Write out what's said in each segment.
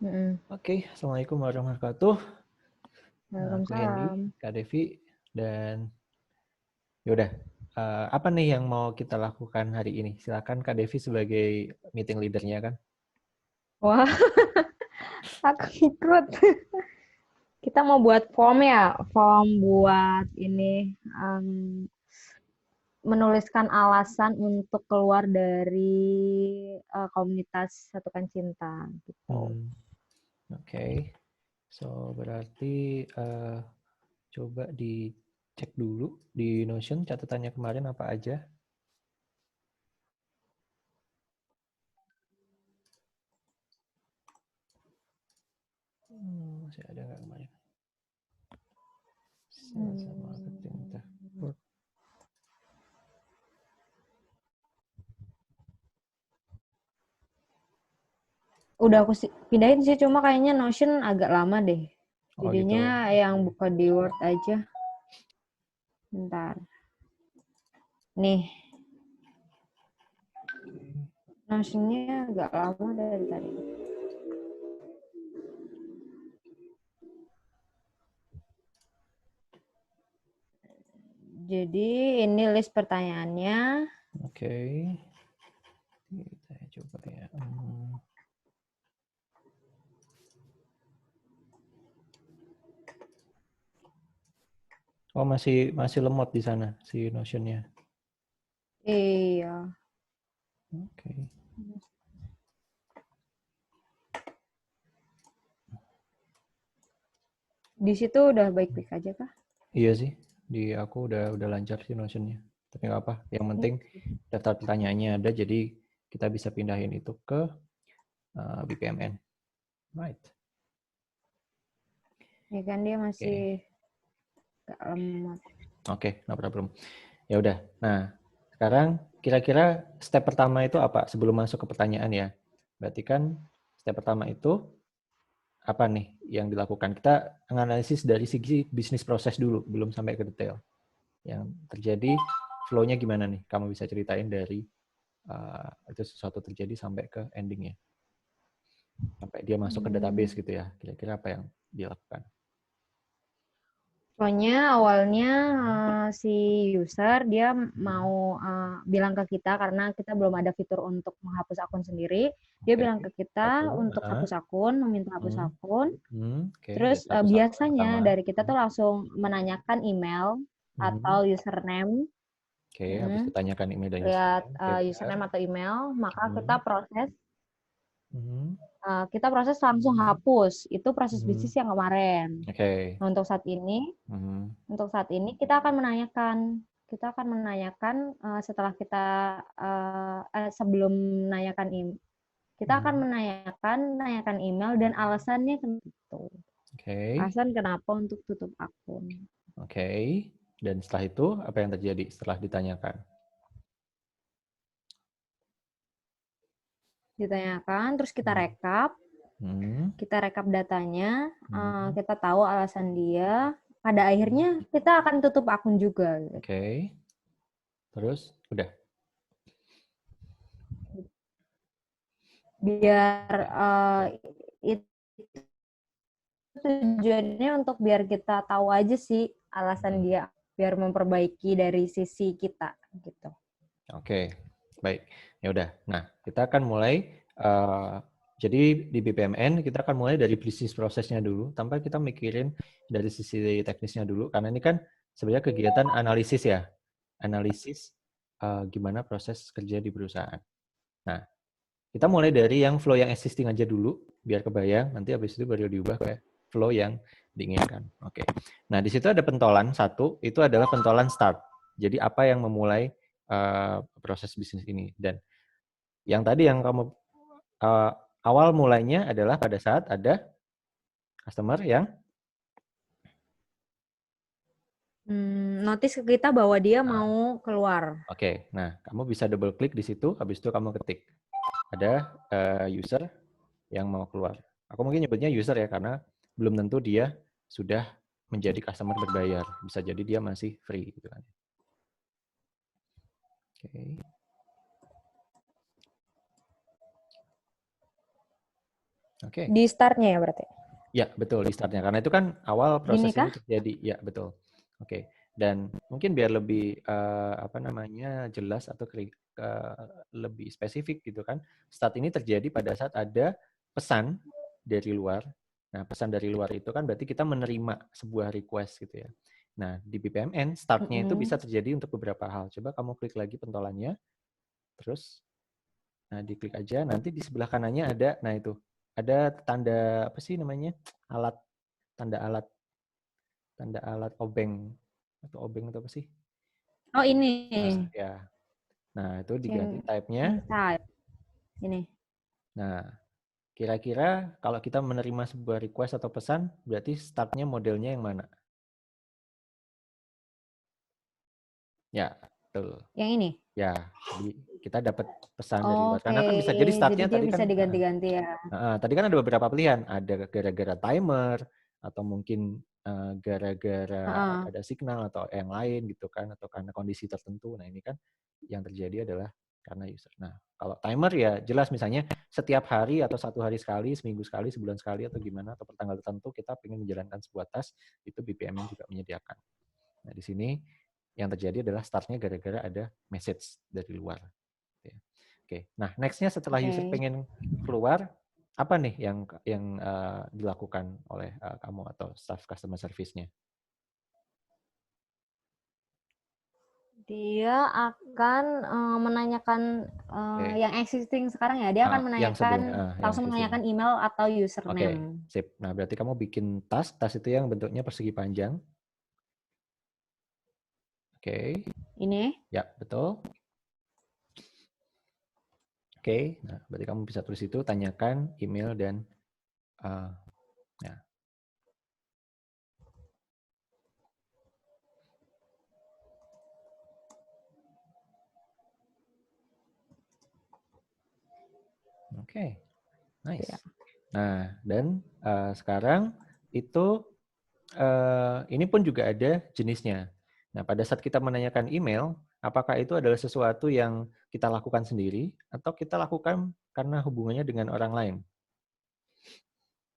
Oke, Assalamualaikum warahmatullahi wabarakatuh. Aku Hendy, Waalaikumsalam. Kak Devi, dan yaudah, apa nih yang mau kita lakukan hari ini? Silakan Kak Devi sebagai meeting leader-nya kan. Wah, aku ikut. Kita mau buat form ya, form buat ini menuliskan alasan untuk keluar dari komunitas Satukan Cinta gitu. Oke. So berarti coba dicek dulu di Notion catatannya kemarin apa aja. Masih ada nggak kemarin? Sama marketing dashboard. Udah aku pindahin sih, cuma kayaknya Notion agak lama deh. Oh gitu. Jadinya yang buka di Word aja. Bentar. Nih, Notion-nya agak lama dari tadi. Jadi ini list pertanyaannya. Oke. Kita coba ya. Oh masih lemot di sana si Notion-nya. Iya. Oke. Di situ udah baik-baik aja kah? Iya sih, di aku udah lancar sih Notion-nya. Tapi nggak apa, yang penting daftar pertanyaannya ada, jadi kita bisa pindahin itu ke BPMN. Right. Ya kan dia masih Oke. gak lemot. Oke, no problem. Ya udah. Nah, sekarang kira-kira step pertama itu apa sebelum masuk ke pertanyaan ya? Berarti kan step pertama itu apa nih yang dilakukan? Kita analisis dari segi bisnis proses dulu, belum sampai ke detail. Yang terjadi flow-nya gimana nih? Kamu bisa ceritain dari itu sesuatu terjadi sampai ke endingnya, sampai dia masuk ke database gitu ya. Kira-kira apa yang dia lakukan? Soalnya awalnya si user dia mau bilang ke kita karena kita belum ada fitur untuk menghapus akun sendiri. Dia Oke, bilang ke kita satu. untuk hapus akun, meminta hapus akun. Oke, Terus berarti hapus akun pertama. biasanya dari kita tuh langsung menanyakan email Hmm. atau username. Oke, habis Hmm, ditanyakan email dan lihat username. Oke, benar. username atau email, maka kita Hmm. proses Hmm. kita proses langsung hapus. Itu proses Hmm. bisnis yang kemarin. Oke. Nah, Hmm. untuk saat ini kita akan menanyakan setelah kita sebelum menanyakan kita akan Hmm. menanyakan email dan alasannya tentu. Oke. Alasan kenapa untuk tutup akun. Oke. Dan setelah itu apa yang terjadi setelah ditanyakan? Ditanyakan, terus Hmm. kita rekap datanya, Hmm. kita tahu alasan dia. Pada akhirnya kita akan tutup akun juga. Oke. Terus udah. Biar Oke. itu tujuannya untuk biar kita tahu aja sih alasan Hmm. dia, biar memperbaiki dari sisi kita gitu. Oke, baik. Ya udah. Nah, kita akan mulai. Jadi di BPMN kita akan mulai dari bisnis prosesnya dulu, tanpa kita mikirin dari sisi teknisnya dulu, karena ini kan sebenarnya kegiatan analisis ya, analisis gimana proses kerja di perusahaan. Nah, kita mulai dari yang flow yang existing aja dulu, biar kebayang. Nanti habis itu baru diubah ke flow yang diinginkan. Oke. Nah, di situ ada pentolan satu, itu adalah pentolan start. Jadi apa yang memulai proses bisnis ini. Dan yang tadi yang kamu awal mulainya adalah pada saat ada customer yang Notice ke kita bahwa dia mau keluar. Oke. Nah, kamu bisa double klik di situ, habis itu kamu ketik ada user yang mau keluar. Aku mungkin nyebutnya user ya karena belum tentu dia sudah menjadi customer berbayar. Bisa jadi dia masih free gitu kan. Oke. Oke. Di start-nya ya berarti? Ya, betul, di start-nya. Karena itu kan awal Gini proses ini kah? terjadi. Ya, betul. Oke. Dan mungkin biar lebih jelas atau lebih spesifik gitu kan. Start ini terjadi pada saat ada pesan dari luar. Nah, pesan dari luar itu kan berarti kita menerima sebuah request gitu ya. Nah, di BPMN start-nya itu bisa terjadi untuk beberapa hal. Coba kamu klik lagi pentolannya. Terus diklik aja, nanti di sebelah kanannya ada, nah itu, ada tanda apa sih namanya? Tanda alat obeng atau apa sih? Oh ini. Nah, ya. Nah, itu diganti type-nya. Type. Ini. Nah, kira-kira kalau kita menerima sebuah request atau pesan, berarti start-nya modelnya yang mana? Ya, betul. Yang ini? Ya, jadi kita dapat pesan dari luar. Oke, Karena kan bisa jadi jadi start-nya dia tadi bisa kan, diganti-ganti ya. tadi kan ada beberapa pilihan. Ada gara-gara timer, atau mungkin gara-gara ada signal atau yang lain gitu kan, atau karena kondisi tertentu. Nah, ini kan yang terjadi adalah karena user. Nah, kalau timer ya jelas misalnya setiap hari atau 1 hari sekali, seminggu sekali, sebulan sekali, atau gimana, atau pertanggal tertentu kita ingin menjalankan sebuah task, itu BPMN juga menyediakan. Nah, di sini yang terjadi adalah start-nya gara-gara ada message dari luar. Oke, nah next-nya setelah user pengen keluar, apa nih yang dilakukan oleh kamu atau staff customer service-nya? Dia akan menanyakan yang existing sekarang ya. Dia akan Yang sebelumnya, menanyakan yang langsung existing. menanyakan email atau Oke, username. sip. Nah, berarti kamu bikin tas itu yang bentuknya persegi panjang. Oke. Ini? Ya, betul. Oke, nah berarti kamu bisa tulis itu, tanyakan email dan ya. Oke, nice. Ya. Nah, dan sekarang itu ini pun juga ada jenisnya. Nah, pada saat kita menanyakan email, apakah itu adalah sesuatu yang kita lakukan sendiri atau kita lakukan karena hubungannya dengan orang lain?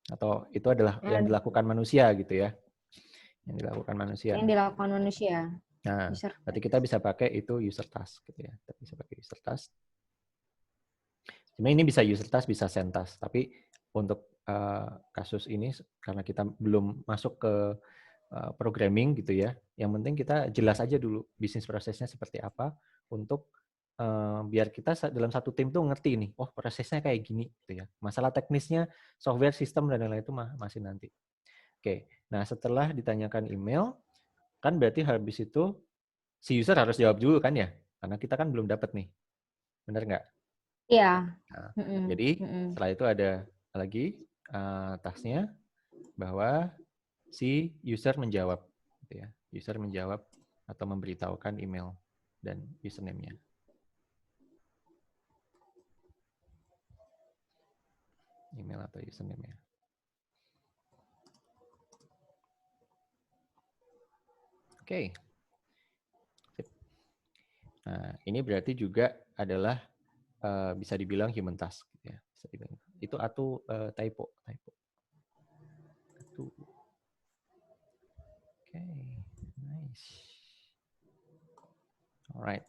Atau itu adalah yang dilakukan manusia gitu ya? Yang dilakukan manusia. Yang dilakukan manusia. Nah, berarti kita bisa pakai itu user task gitu ya. Kita bisa pakai user task. Sebenarnya ini bisa user task, bisa send task. Tapi untuk kasus ini karena kita belum masuk ke programming gitu ya. Yang penting kita jelas aja dulu bisnis prosesnya seperti apa untuk biar kita dalam satu tim tuh ngerti nih, oh prosesnya kayak gini gitu ya. Masalah teknisnya, software, sistem dan lain-lain itu masih nanti. Oke, nah setelah ditanyakan email, kan berarti habis itu si user harus jawab dulu kan ya, karena kita kan belum dapat nih, benar nggak? Iya. Nah, jadi setelah itu ada lagi tasknya bahwa si user menjawab, gitu ya. User menjawab atau memberitahukan email dan username-nya. Email atau username-nya. Oke. Sip. Nah, ini berarti juga adalah bisa dibilang human task, gitu ya. Bisa dibilang. Itu atau typo. Oke, nice. Alright.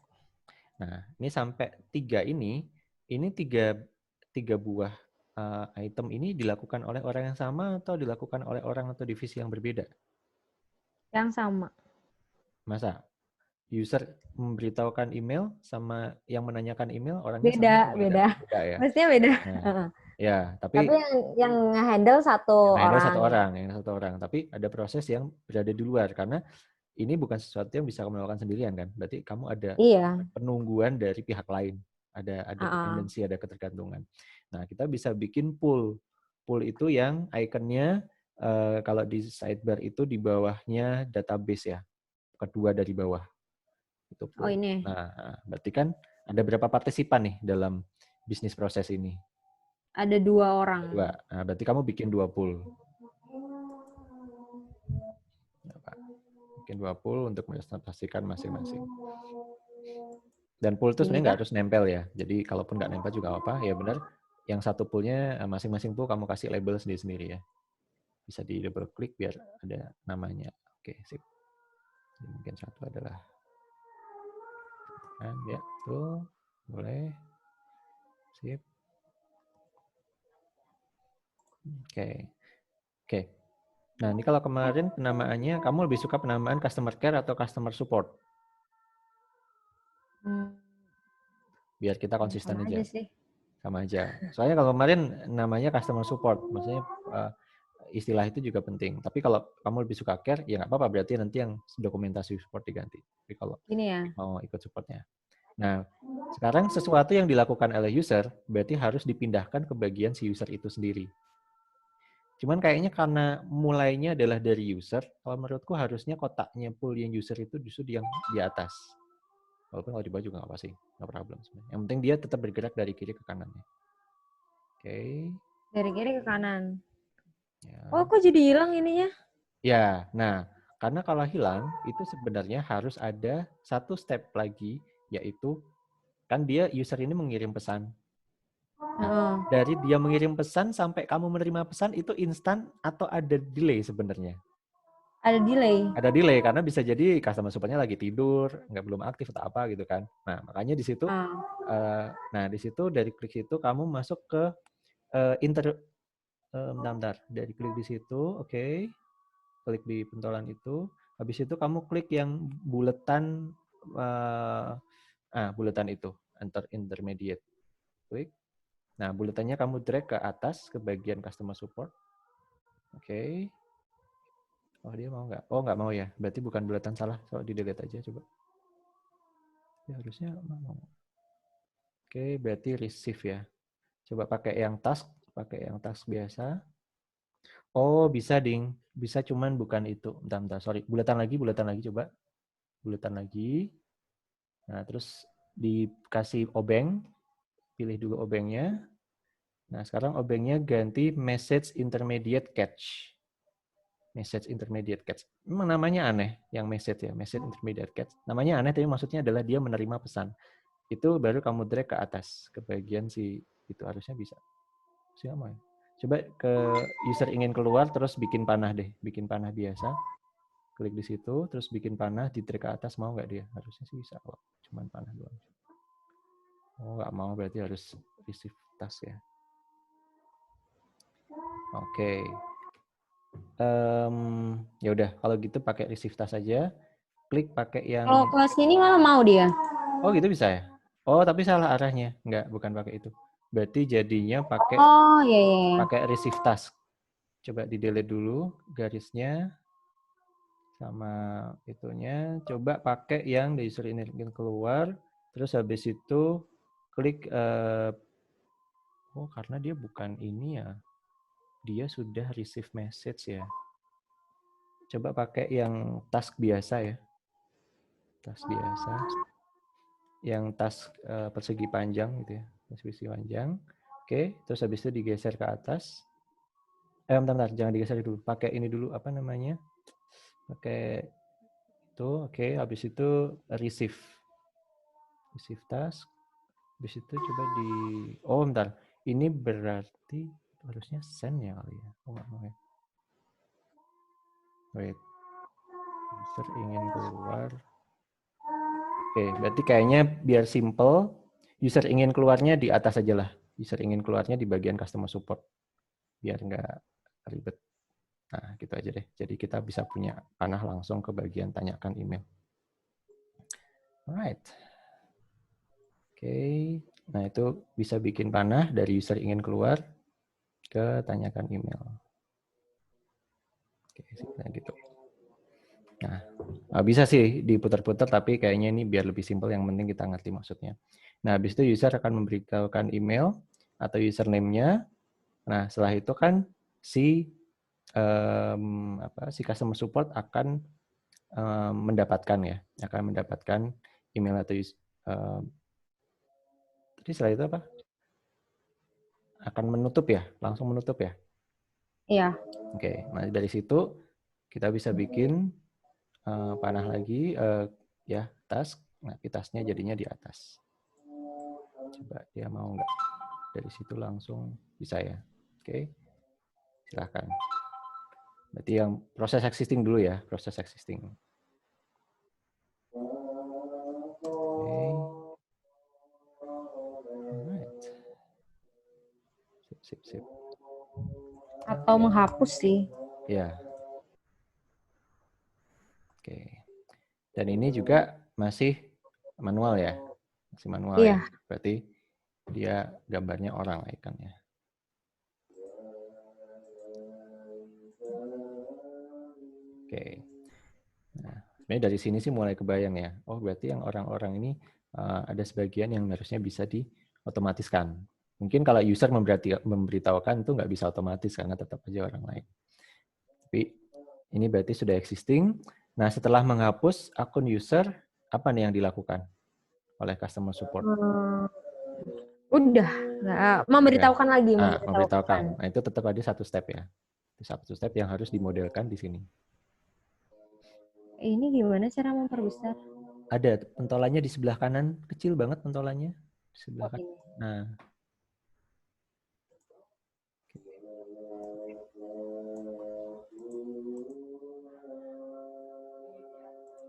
Nah, ini sampai 3 ini tiga buah item ini dilakukan oleh orang yang sama atau dilakukan oleh orang atau divisi yang berbeda? Yang sama. Masa? User memberitahukan email sama yang menanyakan email orangnya Beda, sama atau beda? beda. Beda ya? Mestinya beda. Nah, ya, Tapi tapi yang nge-handle satu yang orang. satu orang. Tapi ada proses yang berada di luar karena ini bukan sesuatu yang bisa kamu lakukan sendirian kan? Berarti kamu ada Iya. penungguan dari pihak lain. Ada dependensi, ada ketergantungan. Nah, kita bisa bikin pool. Pool itu yang ikonnya kalau di sidebar itu di bawahnya database ya. Kedua dari bawah. Itu pool. Oh ini. Nah, berarti kan ada berapa partisipan nih dalam bisnis proses ini? Ada 2 orang. Dua. Nah, berarti kamu bikin 2 pool. Bikin 2 pool untuk pastikan masing-masing. Dan pool itu sebenarnya nggak harus nempel ya. Jadi kalaupun nggak nempel juga apa, ya benar. yang satu poolnya masing-masing pool kamu kasih label sendiri-sendiri ya. Bisa di double klik biar ada namanya. Oke, sip. Jadi mungkin satu adalah ya, tuh boleh. Sip. Oke. Oke. Nah, ini kalau kemarin penamaannya kamu lebih suka penamaan customer care atau customer support? Biar kita konsisten Sama aja. aja sih. Sama aja. Soalnya kalau kemarin namanya customer support, maksudnya istilah itu juga penting. Tapi kalau kamu lebih suka care, ya nggak apa-apa. Berarti nanti yang dokumentasi support diganti. Tapi kalau Gini ya. mau ikut supportnya. Nah, sekarang sesuatu yang dilakukan oleh user berarti harus dipindahkan ke bagian si user itu sendiri. Cuman kayaknya karena mulainya adalah dari user, kalau menurutku harusnya kotaknya pool yang user itu justru yang di atas. Walaupun kalau di bawah juga nggak apa sih, nggak problem sebenarnya. Yang penting dia tetap bergerak dari kiri ke kanannya. Oke. Dari kiri ke kanan. Ya. Oh, kok jadi hilang ininya? Ya, nah karena kalau hilang itu sebenarnya harus ada satu step lagi, yaitu kan dia user ini mengirim pesan. Nah, dari dia mengirim pesan sampai kamu menerima pesan itu instan atau ada delay sebenarnya? Ada delay. Ada delay karena bisa jadi customer support-nya lagi tidur, nggak belum aktif atau apa gitu kan. Nah, makanya di situ di situ dari klik situ kamu masuk ke bentar, dari klik di situ, oke. Klik di pentolan itu, habis itu kamu klik yang buletan buletan itu, enter intermediate. Klik. Nah, buletannya kamu drag ke atas ke bagian customer support. Oke. Oh, dia mau nggak? Oh, nggak mau ya. Berarti bukan buletan, salah. So, di-delete aja coba. Ya, harusnya mau. Oke, berarti receive ya. Coba pakai yang task biasa. Oh, bisa ding. Bisa cuman bukan itu. Bentar, sorry. Buletan lagi coba. Buletan lagi. Nah, terus dikasih obeng. Pilih dulu obengnya. Nah, sekarang obengnya ganti message intermediate catch. Message intermediate catch. Memang namanya aneh yang message ya, message intermediate catch. Namanya aneh tapi maksudnya adalah dia menerima pesan. Itu baru kamu drag ke atas, ke bagian si itu harusnya bisa. Siapa ya? Coba ke user ingin keluar terus bikin panah deh, bikin panah biasa. Klik di situ, terus bikin panah, di drag ke atas, mau nggak dia? Harusnya sih bisa kok, cuman panah doang. Oh, nggak mau, berarti harus receive task ya. Oke. Ya udah, kalau gitu pakai receive task aja. Klik pakai yang... Kalau ke sini malah mau dia. Oh gitu bisa ya? Oh tapi salah arahnya. Enggak, bukan pakai itu. Berarti jadinya pakai Oh, iya, iya. pakai receive task. Coba di delete dulu garisnya sama itunya. Coba pakai yang dari user ini keluar. Terus habis itu klik. Oh karena dia bukan ini ya. Dia sudah receive message ya. Coba pakai yang task biasa ya. Task biasa. Yang task persegi panjang gitu ya. Persegi panjang. Oke, terus habis itu digeser ke atas. Bentar, jangan digeser dulu. Pakai ini dulu, apa namanya? Pakai itu, oke. Habis itu receive. Receive task. Habis itu coba di... Oh, bentar. Ini berarti harusnya send ya kali ya. Oh, nggak mau ya. Wait. User ingin keluar. Oke, berarti kayaknya biar simple, user ingin keluarnya di atas aja lah. User ingin keluarnya di bagian customer support. Biar nggak ribet. Nah, gitu aja deh. Jadi kita bisa punya panah langsung ke bagian tanyakan email. Alright. Oke. Nah, itu bisa bikin panah dari user ingin keluar ke tanyakan email. Oke, nah gitu. Nah, bisa sih diputar-putar, tapi kayaknya ini biar lebih simpel, yang penting kita ngerti maksudnya. Nah, habis itu user akan memberitahukan email atau username-nya. Nah, setelah itu kan si customer support akan mendapatkan email atau jadi setelah itu apa? Akan menutup ya, langsung menutup ya. Iya. Oke, nah dari situ kita bisa bikin panah lagi task. Nah, tasnya jadinya di atas. Coba dia mau nggak? dari situ langsung bisa ya. Oke, silakan. Berarti yang proses existing dulu ya, proses existing. Oke. Alright. Sip. Atau menghapus sih. Ya. Oke. Dan ini juga masih manual ya. Masih manual ya. Iya. Berarti dia gambarnya orang ikonnya. Oke. Nah, sebenarnya dari sini sih mulai kebayang ya. Oh, berarti yang orang-orang ini ada sebagian yang harusnya bisa diotomatiskan. Mungkin kalau user memberitahukan itu nggak bisa otomatis karena tetap aja orang lain. Tapi ini berarti sudah existing. Nah, setelah menghapus akun user, apa nih yang dilakukan oleh customer support? Udah, nggak memberitahukan lagi, Nah, memberitahukan. memberitahukan. Nah, itu tetap ada satu step ya. Satu step yang harus dimodelkan di sini. Ini gimana cara memperbesar? Ada pentolannya di sebelah kanan, kecil banget pentolannya. Di sebelah kanan. Nah.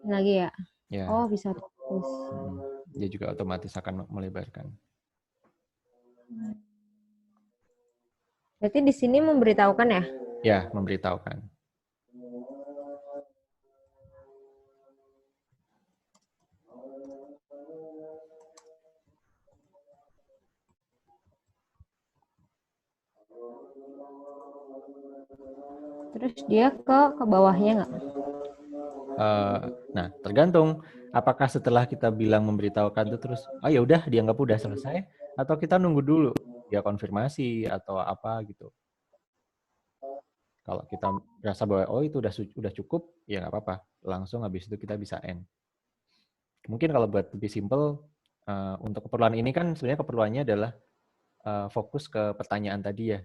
Lagi ya? Ya. Oh, bisa fokus. Dia juga otomatis akan melebarkan. Berarti di sini memberitahukan ya? Ya, memberitahukan. Terus dia ke bawahnya nggak? Nah, tergantung apakah setelah kita bilang memberitahukan itu terus, oh ya udah dianggap udah selesai, atau kita nunggu dulu dia konfirmasi atau apa gitu. Kalau kita merasa bahwa oh itu udah cukup, ya nggak apa-apa. Langsung habis itu kita bisa end. Mungkin kalau buat lebih simple, untuk keperluan ini kan sebenarnya keperluannya adalah fokus ke pertanyaan tadi ya.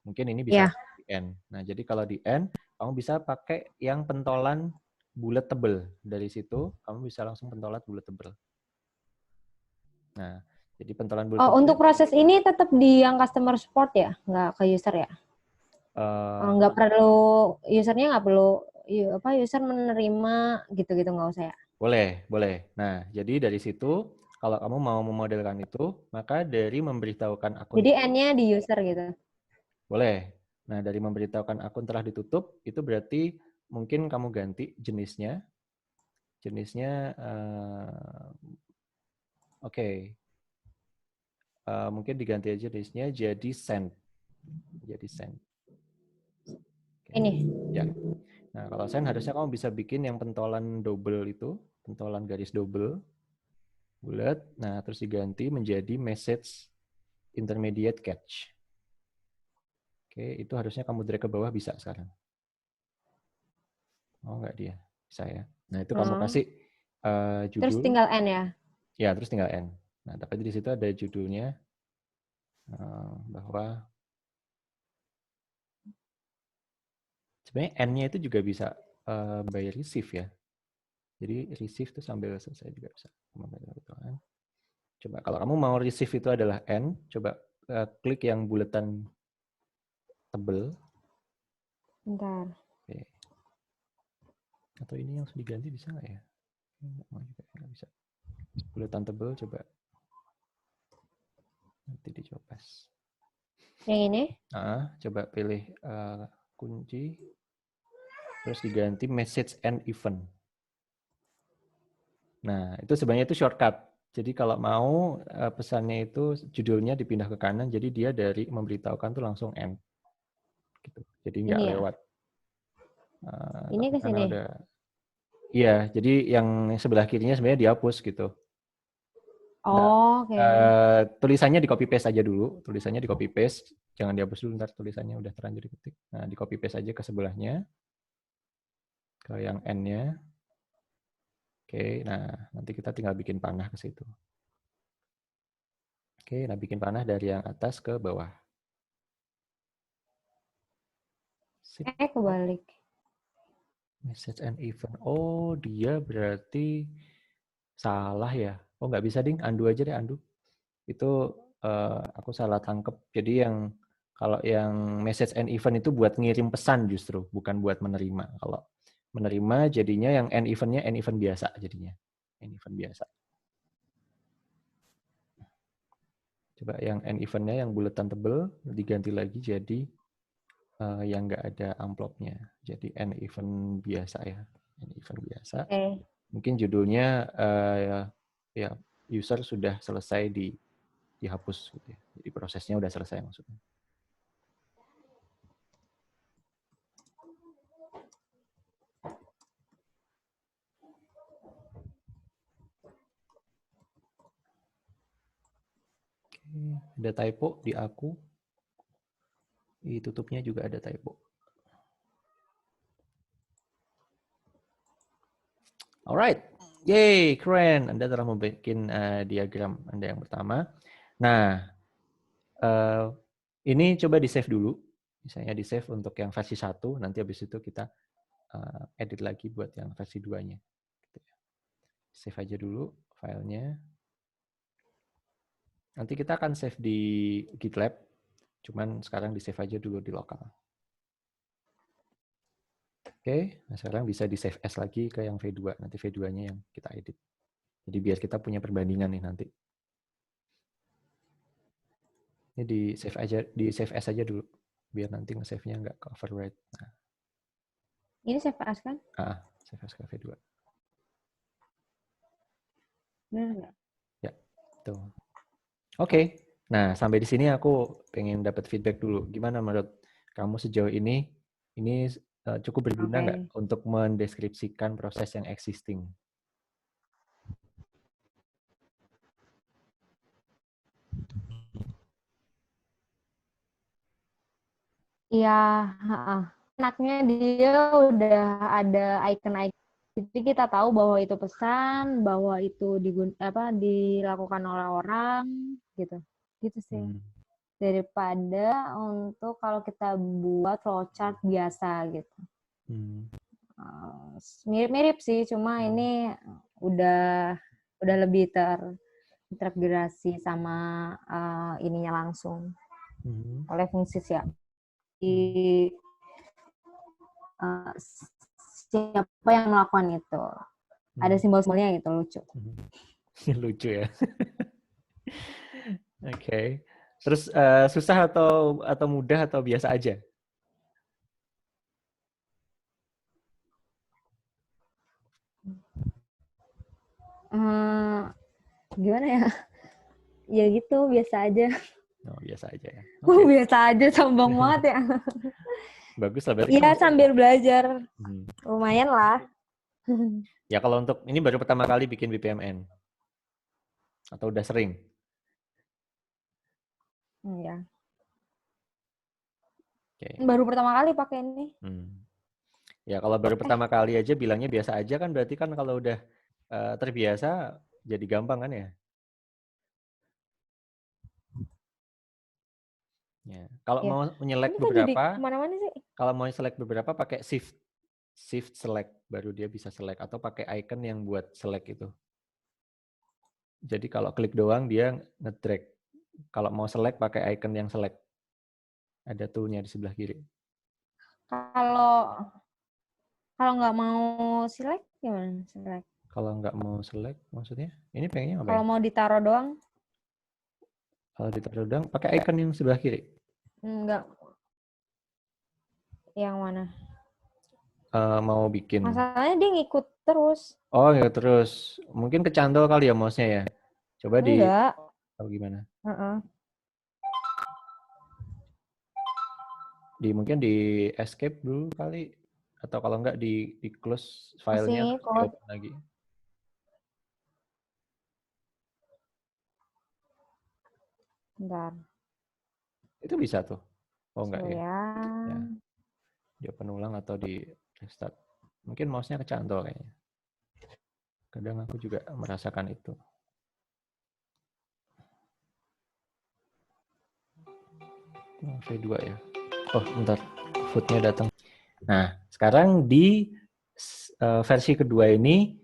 Mungkin ini bisa di end. Nah, jadi kalau di end, kamu bisa pakai yang pentolan bulat tebel. Dari situ, kamu bisa langsung pentolan bulat tebel. Nah, jadi pentolan bulat tebel. Untuk proses ini tetap di yang customer support ya? Nggak ke user ya? Nggak perlu, usernya nggak perlu, user menerima gitu-gitu nggak usah ya? Boleh. Nah, jadi dari situ, kalau kamu mau memodelkan itu, maka dari memberitahukan akun. Jadi N-nya di user gitu? Boleh. Nah, dari memberitahukan akun telah ditutup, itu berarti mungkin kamu ganti jenisnya. Jenisnya, oke. Mungkin diganti aja jenisnya jadi send. Jadi send. Okay. Ini? Ya. Nah, kalau send harusnya kamu bisa bikin yang pentolan double itu, pentolan garis double, bulat. Nah, terus diganti menjadi message intermediate catch. Oke, itu harusnya kamu drag ke bawah bisa sekarang. Oh, enggak dia. Bisa ya. Nah, itu kamu kasih judul. Terus tinggal N ya? Ya, terus tinggal N. Nah, tapi di situ ada judulnya bahwa sebenarnya N-nya itu juga bisa by receive ya. Jadi receive itu sambil selesai juga bisa. Coba kalau kamu mau receive itu adalah N, coba klik yang bulatan tebel. Bentar. Oke. Atau ini yang sudah diganti bisa nggak ya? Nggak bisa. Bulatan tebel coba. Nanti dicoba. Yang ini? Coba pilih kunci. Terus diganti message and event. Nah, itu sebenarnya itu shortcut. Jadi kalau mau pesannya itu judulnya dipindah ke kanan, jadi dia dari memberitahukan tuh langsung end. Gitu. Jadi nggak Ini ya? lewat. Ini ke sini? Iya, jadi yang sebelah kirinya sebenarnya dihapus gitu. Oh, oke. Tulisannya di copy paste aja dulu. Tulisannya di copy paste, jangan dihapus dulu, ntar tulisannya udah terlanjur diketik. Nah, di copy paste aja ke sebelahnya, ke yang N-nya. Oke, nah nanti kita tinggal bikin panah ke situ. Oke, nah bikin panah dari yang atas ke bawah. Sip. Kebalik. Message and event. Oh, dia berarti salah ya. Oh, nggak bisa, Ding. Undo aja deh, undo. Itu aku salah tangkep. Jadi kalau yang message and event itu buat ngirim pesan justru, bukan buat menerima. Kalau menerima jadinya yang end event-nya end event biasa jadinya. End event biasa. Coba yang end event-nya yang buletan tebel diganti lagi jadi yang nggak ada amplopnya. Jadi end event biasa ya. End event biasa. Okay. Mungkin judulnya ya user sudah selesai dihapus gitu ya. Jadi prosesnya udah selesai maksudnya. Ada typo di aku. Di tutupnya juga ada typo. Alright, yay, keren. Anda telah membuat diagram Anda yang pertama. Nah, ini coba di-save dulu. Misalnya di-save untuk yang versi 1, nanti habis itu kita edit lagi buat yang versi 2-nya. Save aja dulu filenya. Nanti kita akan save di GitLab, cuman sekarang di-save aja dulu di lokal. Oke, nah sekarang bisa di-save as lagi ke yang V2. Nanti V2-nya yang kita edit. Jadi biar kita punya perbandingan nih nanti. Ini di-save as aja dulu. Biar nanti nge-save-nya nggak ke overwrite. Nah. Ini save as kan? Save as ke V2. Benar nggak? Ya, tuh. Oke. Nah, sampai di sini aku pengen dapat feedback dulu. Gimana menurut kamu sejauh ini? Ini cukup berguna nggak untuk mendeskripsikan proses yang existing? Iya, enaknya dia udah ada icon-icon. Jadi kita tahu bahwa itu pesan, bahwa itu dilakukan oleh orang, gitu. Gitu sih. Daripada untuk kalau kita buat flowchart biasa gitu. Mirip-mirip sih, cuma ini udah lebih terintegrasi sama ininya langsung oleh fungsi siapa yang melakukan itu. Ada simbol-simbolnya gitu, lucu. Lucu ya. Oke. Terus susah atau mudah atau biasa aja? Gimana ya? Ya gitu, biasa aja. Oh, biasa aja ya. Okay. Biasa aja, sombong banget ya. Bagus lah berarti. Iya, sambil belajar. Lumayan lah. Ya kalau untuk ini baru pertama kali bikin BPMN? Atau udah sering? Iya. Okay. Baru pertama kali pakai ini. Ya kalau baru pertama kali aja bilangnya biasa aja kan berarti kan kalau udah terbiasa jadi gampang kan ya? Ya. Kalau mau menyelect beberapa, kalau mau select beberapa pakai shift select baru dia bisa select atau pakai icon yang buat select itu. Jadi kalau klik doang dia nge-drag. Kalau mau select pakai icon yang select. Ada toolnya di sebelah kiri. Kalau nggak mau select gimana? Select. Kalau nggak mau select maksudnya? Ini pengennya ngapain? Kalau mau ditaruh doang? Kalau ditaruh doang pakai icon yang sebelah kiri. Enggak. Yang mana? Mau bikin. Masalahnya dia ngikut terus. Oh, ngikut terus. Mungkin kecantol kali ya mouse-nya ya. Coba Enggak. Tahu gimana? Mungkin di escape dulu kali, atau kalau enggak di close filenya terus di open lagi. Bentar. Itu bisa tuh. Oh enggak ya? Ya. Di open ulang atau di restart. Mungkin mouse-nya kecantol kayaknya. Kadang aku juga merasakan itu. V2 ya. Oh, bentar. Footnya datang. Nah, sekarang di versi kedua ini,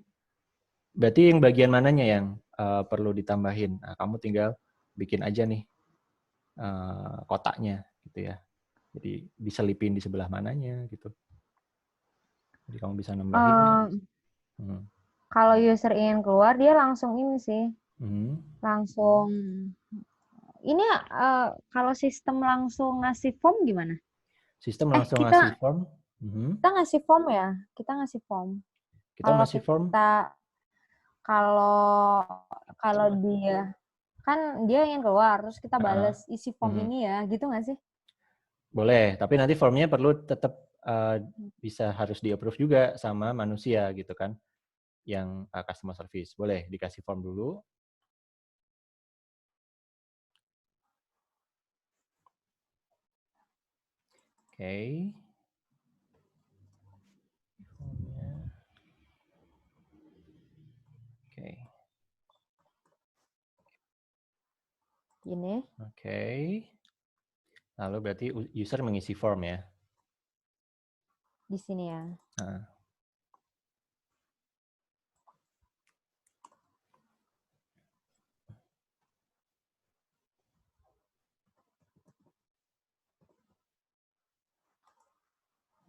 berarti yang bagian mananya yang perlu ditambahin? Nah, kamu tinggal bikin aja nih kotaknya gitu ya. Jadi diselipin di sebelah mananya gitu. Jadi kamu bisa nambahin. Kalau user ingin keluar, dia langsung ini sih. Langsung ini kalau sistem langsung ngasih form gimana? Sistem langsung ngasih form. Kita ngasih form ya. Kita ngasih form. Kita ngasih form. Kalau dia kan dia ingin keluar, terus kita balas isi form ini ya, gitu nggak sih? Boleh, tapi nanti formnya perlu tetap bisa harus di-approve juga sama manusia gitu kan, yang customer service. Boleh dikasih form dulu. Oke. Oke. Ini. Oke. Lalu berarti user mengisi form ya. Di sini ya.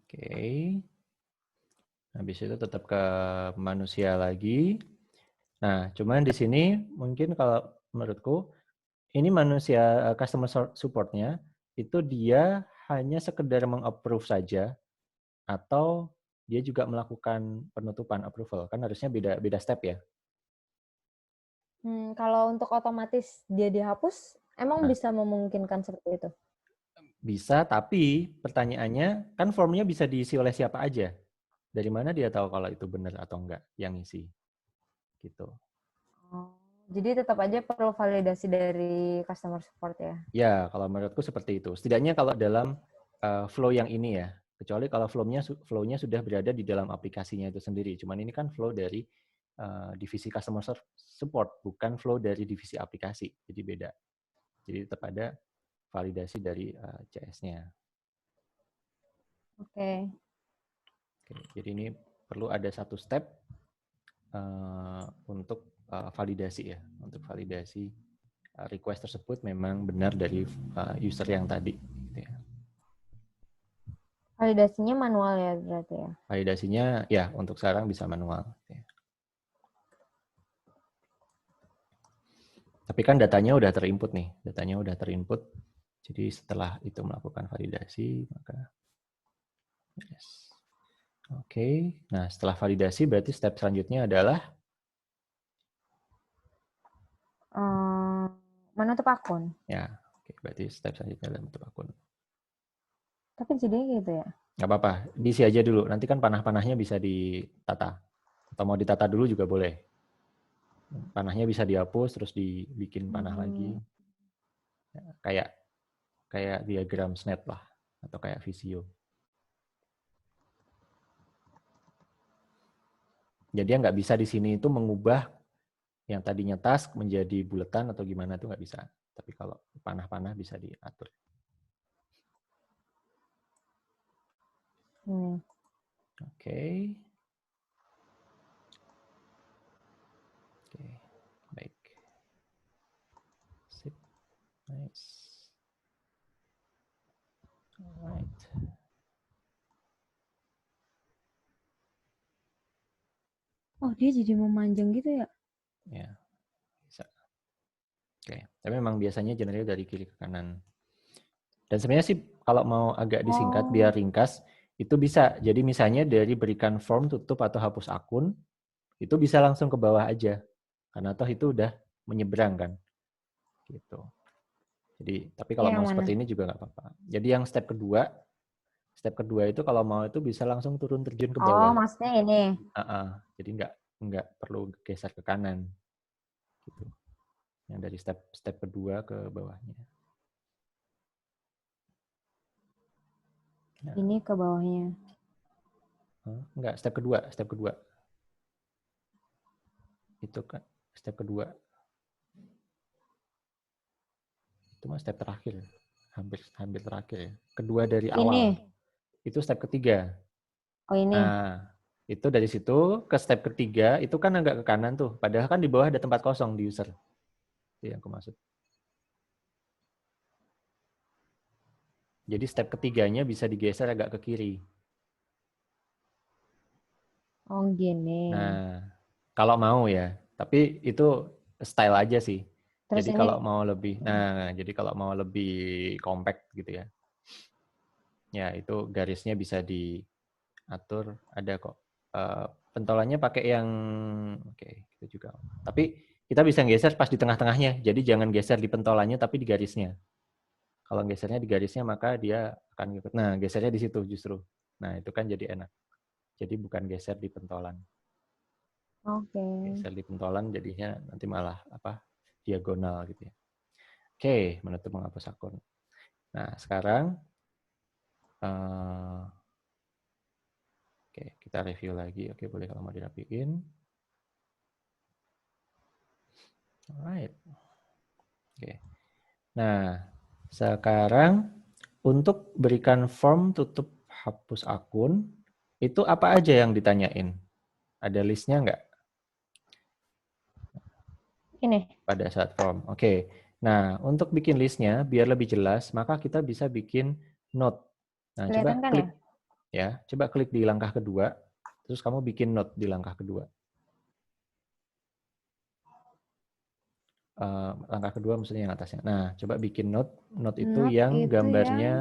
Oke. Habis itu tetap ke manusia lagi. Nah, cuman di sini mungkin kalau menurutku ini manusia customer support-nya itu dia hanya sekedar meng-approve saja atau dia juga melakukan penutupan approval. Kan harusnya beda step ya. Kalau untuk otomatis dia dihapus, emang bisa memungkinkan seperti itu? Bisa, tapi pertanyaannya kan formnya bisa diisi oleh siapa aja. Dari mana dia tahu kalau itu benar atau enggak yang isi? Gitu. Jadi tetap aja perlu validasi dari customer support ya? Ya, kalau menurutku seperti itu. Setidaknya kalau dalam flow yang ini ya. Kecuali kalau flow-nya sudah berada di dalam aplikasinya itu sendiri. Cuman ini kan flow dari divisi customer support, bukan flow dari divisi aplikasi. Jadi beda. Jadi tetap ada validasi dari CS-nya. Oke. Jadi ini perlu ada satu step untuk validasi ya. Untuk validasi request tersebut memang benar dari user yang tadi. Gitu ya. Validasinya manual ya berarti ya? Validasinya ya untuk sekarang bisa manual. Gitu ya. Tapi kan datanya udah terinput nih. Datanya udah terinput. Jadi setelah itu melakukan validasi, maka yes. Oke. Nah, setelah validasi berarti step selanjutnya adalah menutup akun. Ya, oke. Berarti step selanjutnya adalah menutup akun. Tapi jadinya gitu ya? Nggak apa-apa, diisi aja dulu. Nanti kan panah-panahnya bisa ditata. Atau mau ditata dulu juga boleh. Panahnya bisa dihapus, terus dibikin panah lagi. Ya, kayak diagram snap lah. Atau kayak Visio. Jadi dia nggak bisa di sini itu mengubah yang tadinya task menjadi buletan atau gimana itu nggak bisa. Tapi kalau panah-panah bisa diatur. Oke. Oke, baik. Sip. Nice. Alright. Oh, dia jadi memanjang gitu ya? Ya, bisa. Oke, tapi memang biasanya generate dari kiri ke kanan. Dan sebenarnya sih kalau mau agak disingkat biar ringkas, itu bisa. Jadi misalnya dari berikan form tutup atau hapus akun, itu bisa langsung ke bawah aja. Karena toh itu udah menyeberang kan. Gitu. Jadi, tapi kalau mau seperti ini juga nggak apa-apa. Jadi yang step kedua itu kalau mau itu bisa langsung turun terjun ke bawah. Oh, maksudnya ini. Jadi nggak perlu geser ke kanan. Gitu. Yang dari step kedua ke bawahnya. Nah. Ini ke bawahnya. Enggak, step kedua. Itu kan step kedua. Itu mah step terakhir. Hampir terakhir ya. Kedua dari awal. Itu step ketiga. Oh, ini. Nah, itu dari situ ke step ketiga, itu kan agak ke kanan tuh. Padahal kan di bawah ada tempat kosong di user. Itu yang aku maksud. Jadi step ketiganya bisa digeser agak ke kiri. Oh, gini. Nah, kalau mau ya. Tapi itu style aja sih. Terus Jadi ini, kalau mau lebih, jadi kalau mau lebih compact gitu ya. Ya, itu garisnya bisa diatur, ada kok. Pentolannya pakai yang, oke, itu juga. Tapi kita bisa geser pas di tengah-tengahnya. Jadi jangan geser di pentolannya, tapi di garisnya. Kalau gesernya di garisnya, maka dia akan ngikut. Nah, gesernya di situ justru. Nah, itu kan jadi enak. Jadi bukan geser di pentolan. oke. Geser di pentolan jadinya nanti malah diagonal gitu ya. Oke, menutup menghapus akun. Nah, sekarang oke, kita review lagi. Oke, boleh kalau mau dirapiin. Alright. Oke. Nah, sekarang untuk berikan form tutup hapus akun, itu apa aja yang ditanyain? Ada listnya nggak Ini, pada saat form? Oke. Nah, untuk bikin listnya, biar lebih jelas, maka kita bisa bikin note. Nah, kelihatan coba kan ya? klik ya. Coba klik di langkah kedua, terus kamu bikin note di langkah kedua. Langkah kedua maksudnya yang atasnya. Nah, coba bikin note. Note itu Not yang itu yang gambarnya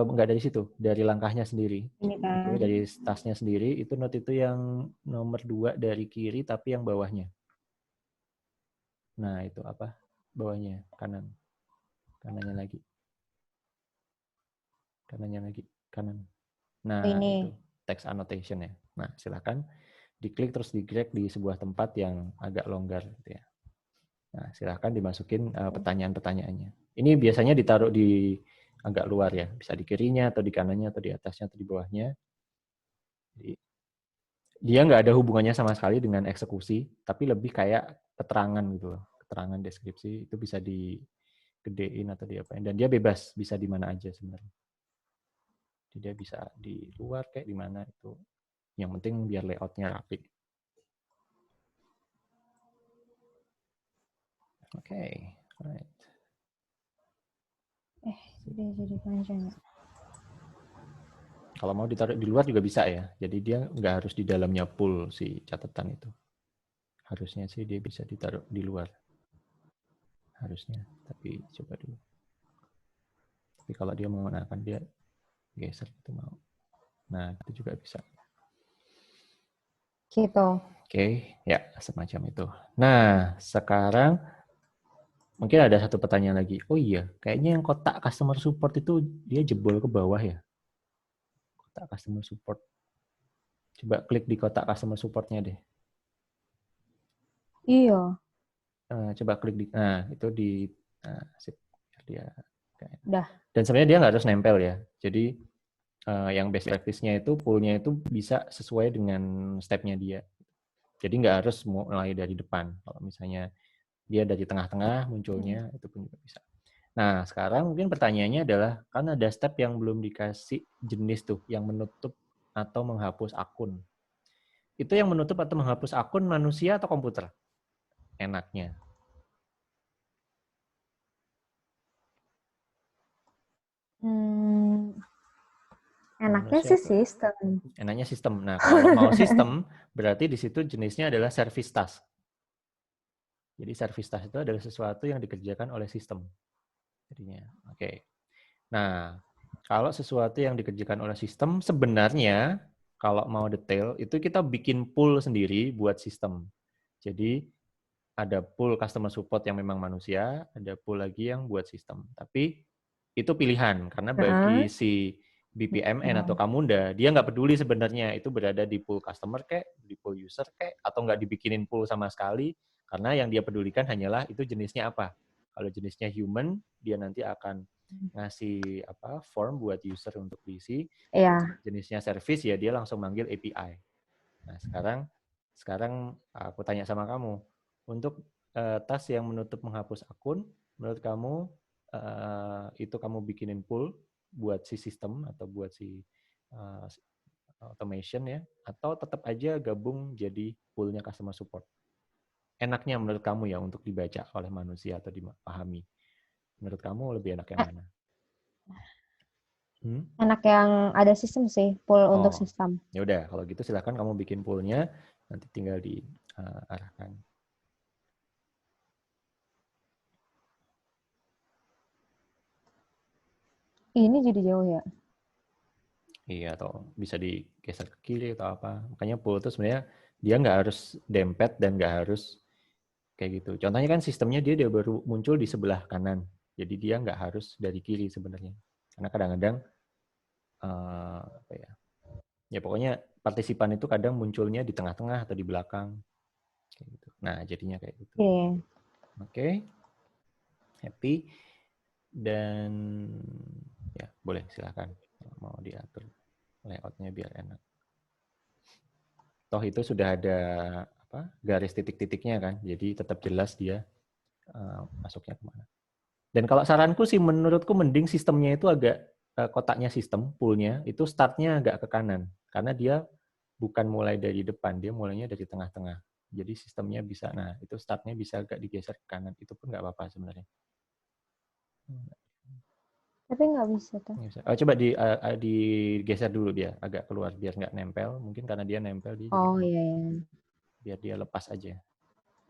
nggak dari situ, dari langkahnya sendiri. ini Oke, kan. dari tasnya sendiri. Itu note itu yang nomor 2 dari kiri, tapi yang bawahnya. Nah, itu apa? Bawahnya, kanan. Kanannya lagi. Kanannya lagi. Kanan. Nah, itu Ini. text annotation ya. Nah, silakan diklik terus di-drag di sebuah tempat yang agak longgar gitu ya. Nah, silahkan dimasukin pertanyaan-pertanyaannya. Ini biasanya ditaruh di agak luar ya, bisa di kirinya atau di kanannya atau di atasnya atau di bawahnya. Jadi, dia nggak ada hubungannya sama sekali dengan eksekusi, tapi lebih kayak keterangan gitu loh. Keterangan deskripsi itu bisa digedein atau diapain. Dan dia bebas, bisa di mana aja sebenarnya. Jadi dia bisa di luar kayak di mana itu. Yang penting biar layoutnya rapi. Oke, right. Jadi panjang. Kalau mau ditaruh di luar juga bisa ya. Jadi dia nggak harus di dalamnya pool si catatan itu. Harusnya sih dia bisa ditaruh di luar. Harusnya. Tapi coba dulu. Tapi kalau dia mau menakan dia geser itu mau. Nah, itu juga bisa. Gitu. Oke, ya semacam itu. Nah, sekarang mungkin ada satu pertanyaan lagi. Oh iya, kayaknya yang kotak customer support itu dia jebol ke bawah ya. Kotak customer support. Coba klik di kotak customer supportnya deh. Iya. Coba klik di, nah itu di, sip, dia. Udah. Dan sebenarnya dia nggak harus nempel ya. Jadi yang best practice-nya itu pool-nya itu bisa sesuai dengan step-nya dia. Jadi nggak harus mulai dari depan. Kalau misalnya dia dari tengah-tengah munculnya, itu pun juga bisa. Nah, sekarang mungkin pertanyaannya adalah, kan ada step yang belum dikasih jenis tuh, yang menutup atau menghapus akun. Itu yang menutup atau menghapus akun manusia atau komputer? Enaknya. Enaknya Manusia sih atau sistem. enaknya sistem. Nah, kalau mau sistem, berarti di situ jenisnya adalah service task. Jadi service task itu adalah sesuatu yang dikerjakan oleh sistem. Jadinya, oke. Nah, kalau sesuatu yang dikerjakan oleh sistem, sebenarnya kalau mau detail, itu kita bikin pool sendiri buat sistem. Jadi, ada pool customer support yang memang manusia, ada pool lagi yang buat sistem. Tapi, itu pilihan, karena bagi Heeh. si BPMN atau Kamunda, dia nggak peduli sebenarnya itu berada di pool customer kayak, di pool user kayak, atau nggak dibikinin pool sama sekali, karena yang dia pedulikan hanyalah itu jenisnya apa. Kalau jenisnya human, dia nanti akan ngasih form buat user untuk diisi. Iya. Jenisnya service ya dia langsung manggil API. Nah, sekarang aku tanya sama kamu, untuk task yang menutup menghapus akun, menurut kamu itu kamu bikinin pool buat si sistem atau buat si automation ya, atau tetap aja gabung jadi poolnya customer support? Enaknya menurut kamu ya untuk dibaca oleh manusia atau dipahami? Menurut kamu lebih enak yang mana? Enak yang ada sistem sih, pool untuk Oh, sistem. ya udah. Kalau gitu silahkan kamu bikin poolnya, nanti tinggal diarahkan. Ini jadi jauh ya. Iya, atau bisa digeser ke kiri atau apa. Makanya pool itu sebenarnya dia nggak harus dempet dan nggak harus kayak gitu. Contohnya kan sistemnya dia baru muncul di sebelah kanan. Jadi dia nggak harus dari kiri sebenarnya. Karena kadang-kadang apa ya? Ya pokoknya partisipan itu kadang munculnya di tengah-tengah atau di belakang. Kayak gitu. Nah, jadinya kayak gitu. Oke. Oke, happy. Dan ya boleh silakan mau diatur layoutnya biar enak. Toh itu sudah ada apa garis titik-titiknya kan, jadi tetap jelas dia masuknya kemana. Dan kalau saranku sih menurutku mending sistemnya itu agak kotaknya sistem poolnya itu startnya agak ke kanan karena dia bukan mulai dari depan, dia mulainya dari tengah-tengah. Jadi sistemnya bisa, nah itu startnya bisa agak digeser ke kanan, itu pun nggak apa-apa sebenarnya. Tapi nggak bisa tuh. Oh, coba digeser dulu dia agak keluar biar nggak nempel. Mungkin karena dia nempel dia jadi Oh keluar. iya, iya. Biar dia lepas aja.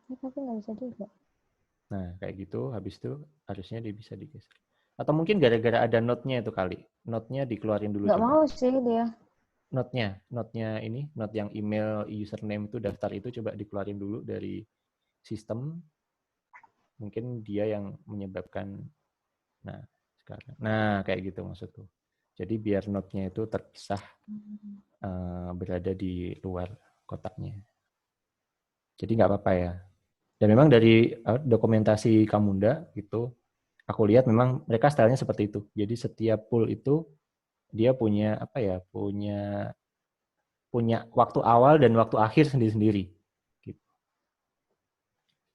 Tapi nggak bisa juga. Nah kayak gitu. Habis itu harusnya dia bisa digeser. Atau mungkin gara-gara ada note-nya itu kali. Note-nya dikeluarin dulu Nggak coba. mau sih dia. Note-nya ini, note yang email, username itu daftar itu coba dikeluarin dulu dari sistem. Mungkin dia yang menyebabkan. Nah sekarang. Nah kayak gitu maksudku. Jadi biar note-nya itu terpisah berada di luar kotaknya. Jadi nggak apa-apa ya. Dan memang dari dokumentasi Kamunda itu aku lihat memang mereka stylenya seperti itu. Jadi setiap pool itu dia punya apa ya? Punya waktu awal dan waktu akhir sendiri-sendiri. Gitu.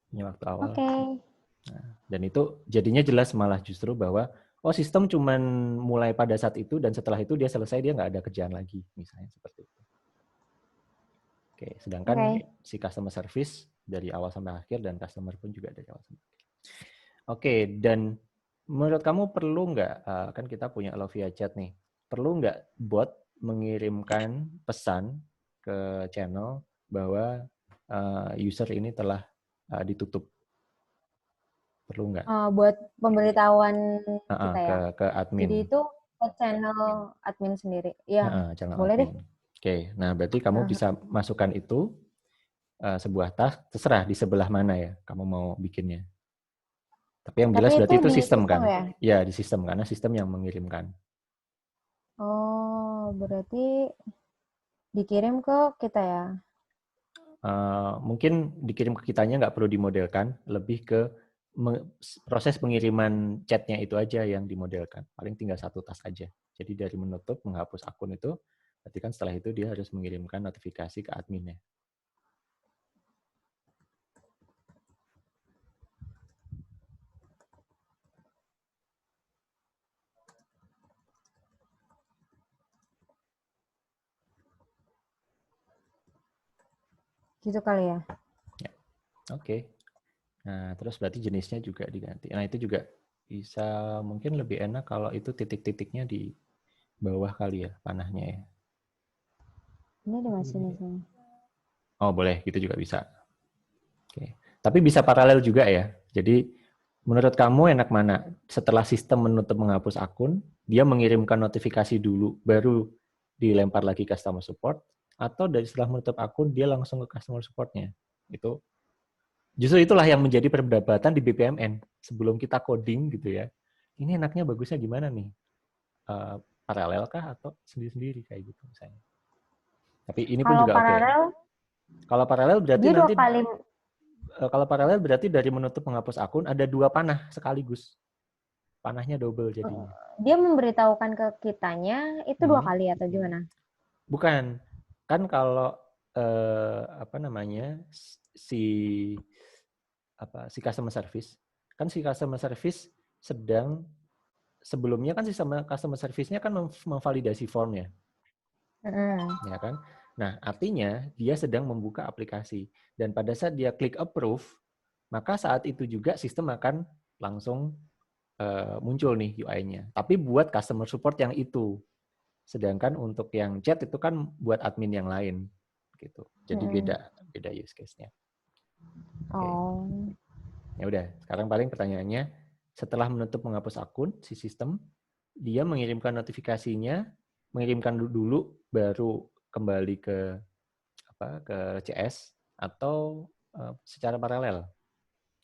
Punya waktu awal. Oke. Nah, dan itu jadinya jelas malah justru bahwa oh sistem cuman mulai pada saat itu dan setelah itu dia selesai dia nggak ada kerjaan lagi misalnya seperti itu. Oke, sedangkan Oke. si customer service dari awal sampai akhir dan customer pun juga dari awal sampai akhir. Oke, dan menurut kamu perlu nggak, kan kita punya Lovia Chat nih, perlu nggak bot mengirimkan pesan ke channel bahwa user ini telah ditutup? Perlu nggak? Buat pemberitahuan kita ya. Ke admin, Jadi itu ke channel admin sendiri. Ya, channel boleh deh. admin. Oke, nah berarti kamu Nah, bisa masukkan itu sebuah task, terserah di sebelah mana ya kamu mau bikinnya. Tapi yang tapi jelas itu berarti itu di sistem sistem kan? ya? Ya, di sistem karena sistem yang mengirimkan. Oh, berarti dikirim ke kita ya? Mungkin dikirim ke kitanya nggak perlu dimodelkan, lebih ke proses pengiriman chatnya itu aja yang dimodelkan. Paling tinggal satu tas aja. Jadi dari menutup, menghapus akun itu, berarti kan setelah itu dia harus mengirimkan notifikasi ke adminnya. Gitu kali ya? Ya. Oke. Nah, terus berarti jenisnya juga diganti. Nah, itu juga bisa mungkin lebih enak kalau itu titik-titiknya di bawah kali ya, panahnya ya. Ini di sini sih. Oh, boleh. Gitu juga bisa. Oke. Tapi bisa paralel juga ya. Jadi menurut kamu enak mana? Setelah sistem menutup menghapus akun, dia mengirimkan notifikasi dulu, baru dilempar lagi customer support, atau dari setelah menutup akun dia langsung ke customer supportnya. Itu justru itulah yang menjadi perdebatan di BPMN sebelum kita coding gitu ya. Ini enaknya bagusnya gimana nih? Paralel kah atau sendiri-sendiri kayak gitu misalnya. Tapi ini pun Kalau juga oke. paralel, Kalau paralel berarti dia dua nanti kali. kalau paralel berarti dari menutup menghapus akun ada dua panah sekaligus. Panahnya double jadinya. Dia memberitahukan ke kitanya itu dua Hmm. kali atau gimana? Bukan. Kan kalau apa namanya si si customer service kan si customer service sedang sebelumnya kan si customer service-nya kan memvalidasi formnya, ya kan? Nah, artinya dia sedang membuka aplikasi dan pada saat dia klik approve, maka saat itu juga sistem akan langsung muncul nih UI-nya. Tapi buat customer support yang itu. Sedangkan untuk yang chat itu kan buat admin yang lain gitu. Jadi beda use case-nya. Oke. Oh. Ya udah, sekarang paling pertanyaannya, setelah menutup menghapus akun si sistem, dia mengirimkan notifikasinya, mengirimkan dulu baru kembali ke CS atau secara paralel.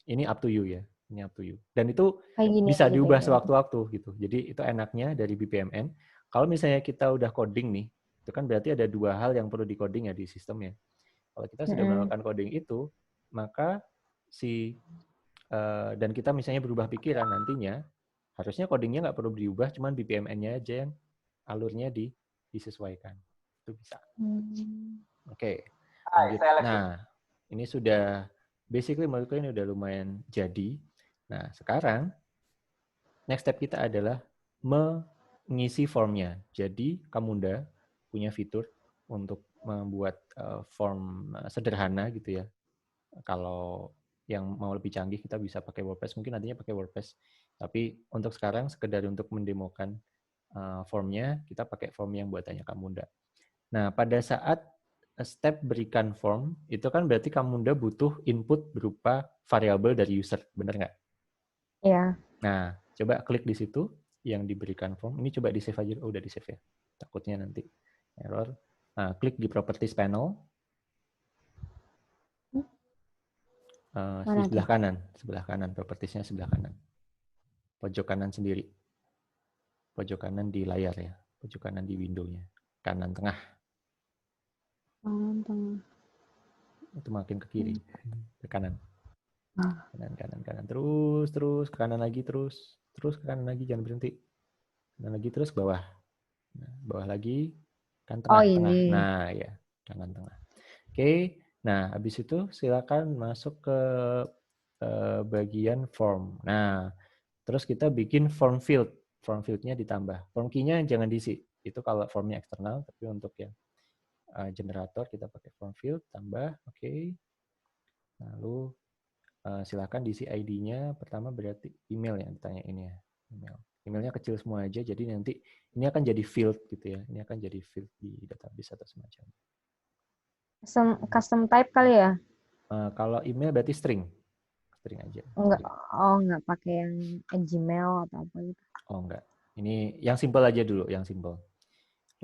Ini up to you ya. Ini up to you. Dan itu Kayak gini bisa aja diubah deh. sewaktu-waktu gitu. Jadi itu enaknya dari BPMN. Kalau misalnya kita udah coding nih, itu kan berarti ada dua hal yang perlu di-coding ya di sistemnya. Kalau kita sudah melakukan coding itu, maka dan kita misalnya berubah pikiran nantinya, harusnya codingnya nggak perlu diubah, cuman BPMN-nya aja yang alurnya disesuaikan. Itu bisa. Oke, lanjut. Nah, ini sudah basically menurutku ini udah lumayan jadi. Nah, sekarang next step kita adalah mengisi formnya. Jadi, Camunda punya fitur untuk membuat form sederhana gitu ya. Kalau yang mau lebih canggih kita bisa pakai WordPress, mungkin nantinya pakai WordPress. Tapi untuk sekarang sekedar untuk mendemokan formnya, kita pakai form yang buatannya Camunda. Nah, pada saat step berikan form, itu kan berarti Camunda butuh input berupa variabel dari user, benar nggak? Iya. Nah, coba klik di situ yang diberikan form. Ini coba di save aja. Oh, udah di save ya. Takutnya nanti error. Nah, klik di properties panel. Di sebelah kanan, propertiesnya sebelah kanan. Pojok kanan sendiri. Pojok kanan di layar ya. Pojok kanan di window-nya. Kanan tengah. Kanan tengah. Itu makin ke kiri. Ke kanan. Kanan. Terus ke kanan lagi, terus ke kanan lagi, jangan berhenti. Kanan lagi, terus ke bawah. Nah, bawah lagi, kan tengah. Ini. Nah, ya, kanan tengah. Oke, nah habis itu silakan masuk ke bagian form. Nah, terus kita bikin form field. Form field-nya ditambah. Form key-nya jangan diisi. Itu kalau formnya eksternal, tapi untuk yang generator kita pakai form field, tambah, oke. Lalu silakan diisi ID-nya. Pertama berarti email yang ditanya ini ya. Emailnya kecil semua aja, jadi nanti ini akan jadi field gitu ya. Ini akan jadi field di database atau semacam. Custom type kali ya? Kalau email berarti string aja. Enggak pakai yang Gmail atau apa gitu. Oh, enggak. Ini yang simple aja dulu, yang simple.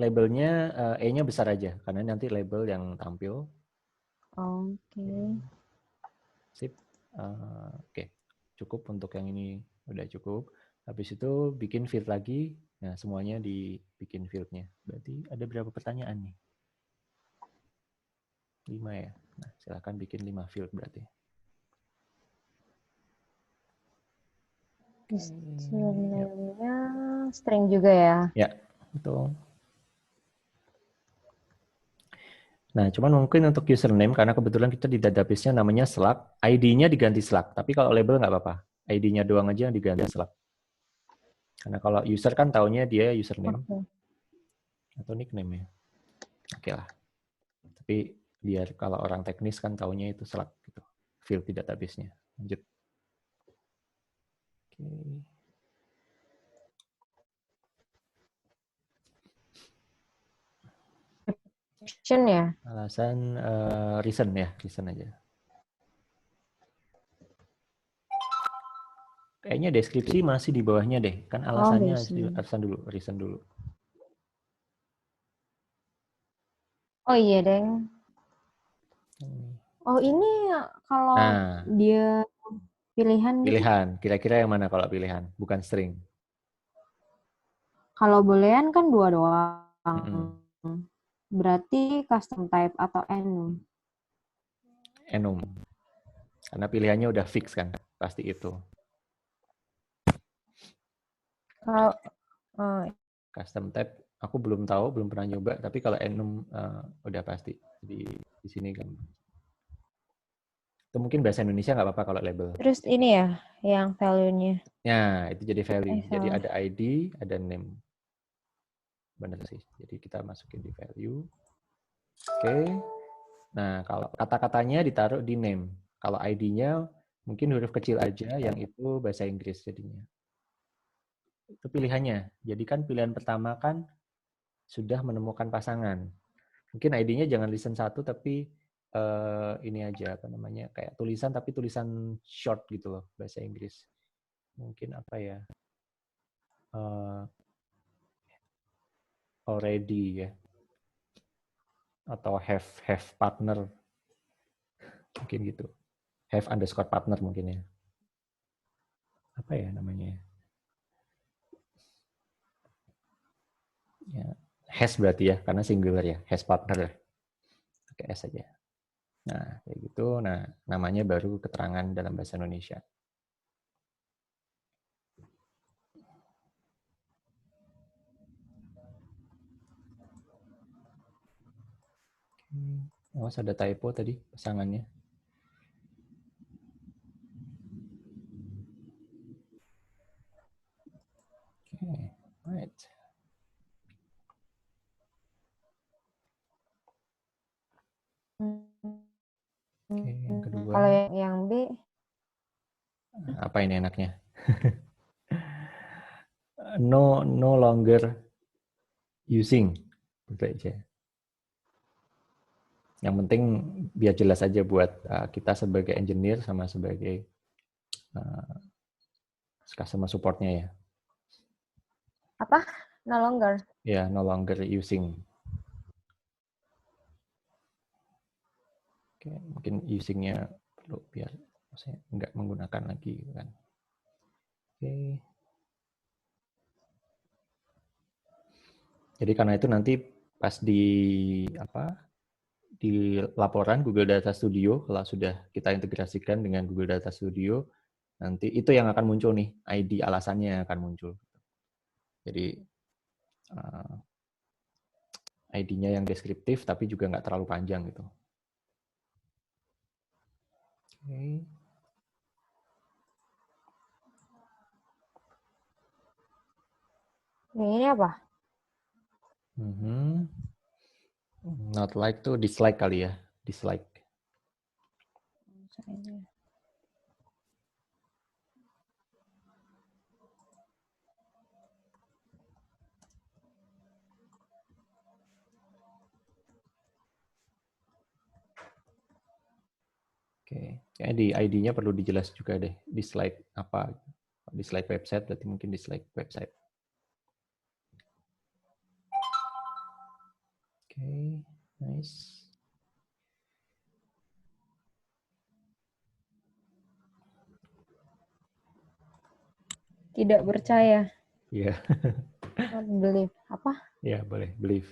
Labelnya E-nya besar aja, karena nanti label yang tampil. Oke. Sip. Oke. Cukup untuk yang ini, udah cukup. Habis itu bikin field lagi. Nah, semuanya dibikin fieldnya. Berarti ada berapa pertanyaan nih? 5 ya. Nah, silakan bikin 5 field berarti. Username-nya string juga ya? Ya, betul. Nah, cuman mungkin untuk username, karena kebetulan kita di database-nya namanya Slack, ID-nya diganti Slack. Tapi kalau label nggak apa-apa. ID-nya doang aja yang diganti Slack. Karena kalau user kan taunya dia username. Atau nickname ya. Oke lah. Tapi biar kalau orang teknis kan taunya itu Slack gitu. Field di database-nya. Lanjut. Oke. Description ya? Alasan reason ya, reason aja. Kayaknya deskripsi masih di bawahnya deh. Kan alasannya alasan dulu, reason dulu. Oh iya, Deng. Oh, ini kalau dia pilihan gitu? Pilihan. Kira-kira yang mana kalau pilihan? Bukan string. Kalau boolean kan 2 doang. Berarti custom type atau enum? Enum. Karena pilihannya udah fix kan. Pasti itu. Kalau custom type aku belum tahu, belum pernah nyoba, tapi kalau enum udah pasti di sini kan. Itu mungkin bahasa Indonesia nggak apa-apa kalau label. Terus ini ya, yang value-nya. Ya, itu jadi value. Jadi ada ID, ada name. Benar sih. Jadi kita masukin di value. Oke. Nah, kalau kata-katanya ditaruh di name. Kalau ID-nya mungkin huruf kecil aja, yang itu bahasa Inggris jadinya. Itu pilihannya. Jadi kan pilihan pertama kan sudah menemukan pasangan. Mungkin ID-nya jangan listen 1 tapi ini aja apa namanya kayak tulisan tapi tulisan short gitu loh bahasa Inggris. Mungkin apa ya? Already ya atau have partner mungkin gitu. Have underscore partner mungkin ya. Apa ya namanya? Ya, has berarti ya karena singular ya, has partner. Pakai S aja. Nah, kayak gitu. Nah, namanya baru keterangan dalam bahasa Indonesia. Awas ada typo tadi pasangannya. Okay, right. Oke, yang kedua. Kalau yang B, Apa ini enaknya? No longer using. Gitu aja. Yang penting biar jelas aja buat kita sebagai engineer sama sebagai customer supportnya ya. apa? No longer. Ya, no longer using. Oke, mungkin usingnya perlu biar saya nggak menggunakan lagi gitu kan. Oke. Jadi karena itu nanti pas di laporan Google Data Studio kalau sudah kita integrasikan dengan Google Data Studio nanti itu yang akan muncul nih ID alasannya akan muncul. Jadi ID-nya yang deskriptif tapi juga nggak terlalu panjang gitu. Oke. Ini apa? Not like tuh dislike kali ya, dislike. Oke, kayaknya di ID-nya perlu dijelas juga deh, dislike apa. Dislike website berarti mungkin dislike website. Oke, nice. Tidak percaya. Iya. Not believe. Apa? Ya, boleh. Believe.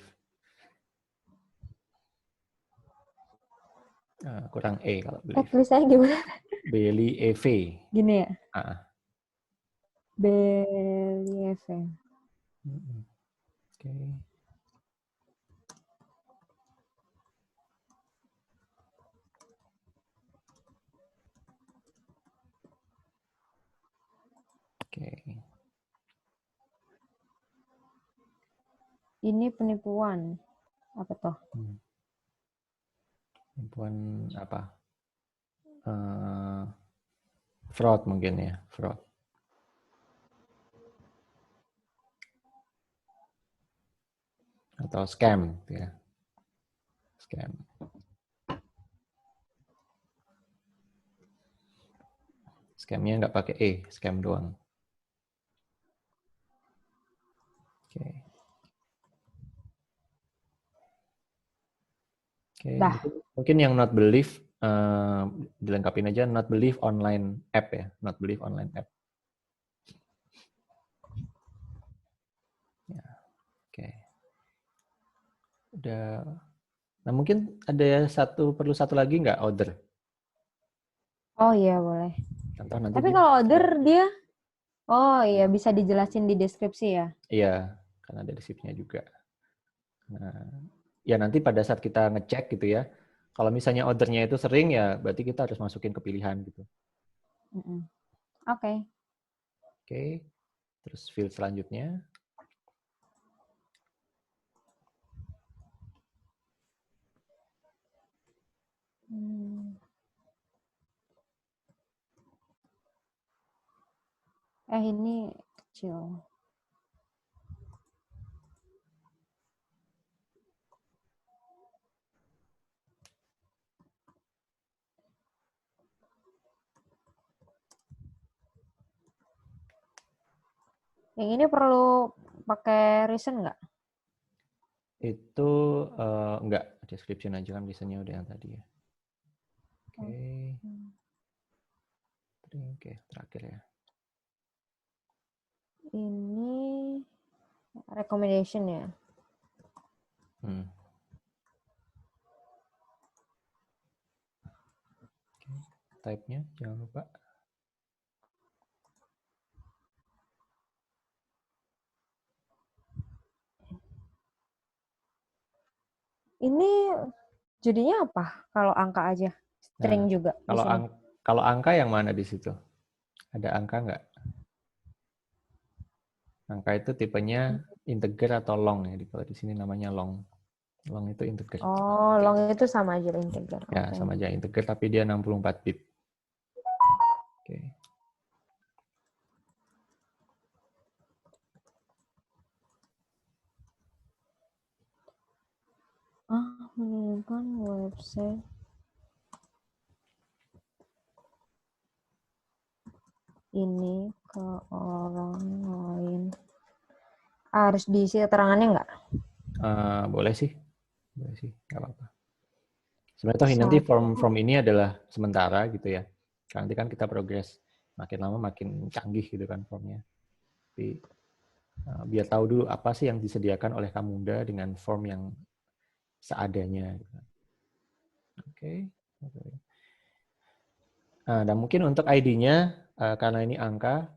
Kurang E kalau believe. Tulisannya gimana? Believe. Gini ya? Ah. Believe. Oke. Oke. Ini penipuan. Apa toh? Penipuan apa? Fraud mungkin ya, fraud. Atau scam ya. Scam. Scamnya nggak pakai E, scam doang. Oke. Oke, mungkin yang not believe dilengkapin aja not believe online app ya, not believe online app. Ya, oke. Udah. Nah mungkin ada perlu satu lagi nggak order? Oh iya boleh. Contoh nanti Tapi kalau order dia, oh iya bisa dijelasin di deskripsi ya? Iya, karena ada deskripsinya juga. Nah, ya nanti pada saat kita ngecek gitu ya, kalau misalnya ordernya itu sering ya berarti kita harus masukin ke pilihan gitu. Oke. Oke, terus field selanjutnya. Ini kecil. Yang ini perlu pakai reason nggak? Itu enggak, description aja kan reasonnya udah yang tadi ya. Oke. Oke, terakhir ya. Ini recommendation ya. Hmm. Oke. Type-nya jangan lupa. Ini jadinya apa kalau angka aja? Nah, String juga di kalau sini. kalau angka yang mana di situ? Ada angka nggak? Angka itu tipenya integer atau long ya. Kalau di sini namanya long. Long itu integer. Oh, long itu sama aja integer. Ya, Oke. sama aja integer tapi dia 64 bit. Oke. Mengirimkan website ini ke orang lain. Harus diisi keterangannya nggak? Boleh sih. Boleh sih, nggak apa-apa. Sebenarnya nanti Satu. form ini adalah sementara gitu ya. Nanti kan kita progres makin lama makin canggih gitu kan formnya. Tapi biar tahu dulu apa sih yang disediakan oleh Kamunda dengan form yang seadanya. Gitu. Oke. Dan mungkin untuk ID-nya karena ini angka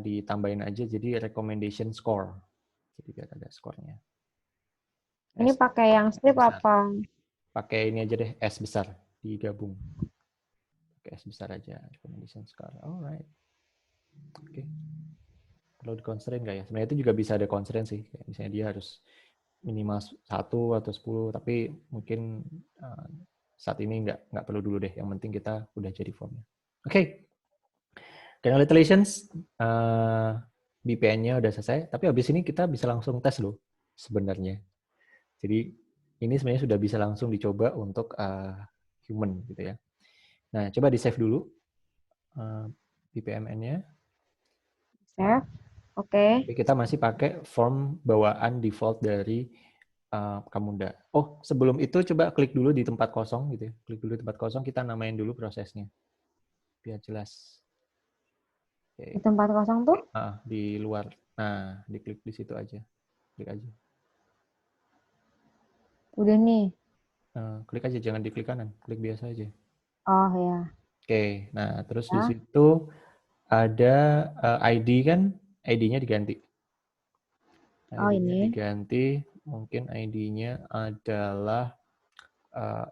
ditambahin aja jadi recommendation score. Jadi biar ada skornya. Ini pakai yang strip Besar. apa? Pakai ini aja deh S besar digabung. Pakai S besar aja recommendation score. Alright. Oke. Perlu di constraint nggak ya? Sebenarnya itu juga bisa ada constraint sih. Kayak misalnya dia harus minimal 1 atau 10, tapi mungkin saat ini nggak perlu dulu deh. Yang penting kita udah jadi formnya. Oke. Congratulations. BPN-nya udah selesai. Tapi habis ini kita bisa langsung tes loh sebenarnya. Jadi ini sebenarnya sudah bisa langsung dicoba untuk human gitu ya. Nah, coba di-save dulu BPMN-nya. Save. Oke. Tapi kita masih pakai form bawaan default dari Kamunda. Oh, sebelum itu coba klik dulu di tempat kosong gitu ya. Klik dulu di tempat kosong, kita namain dulu prosesnya. Biar jelas. Di Oke. tempat kosong tuh? Di luar. Nah, diklik di situ aja. Klik aja. Udah nih. Klik aja, jangan diklik kanan. Klik biasa aja. Oh ya. Oke, nah terus di Ya. situ ada ID kan, ID-nya diganti. Oh ID-nya ini. diganti, mungkin ID-nya adalah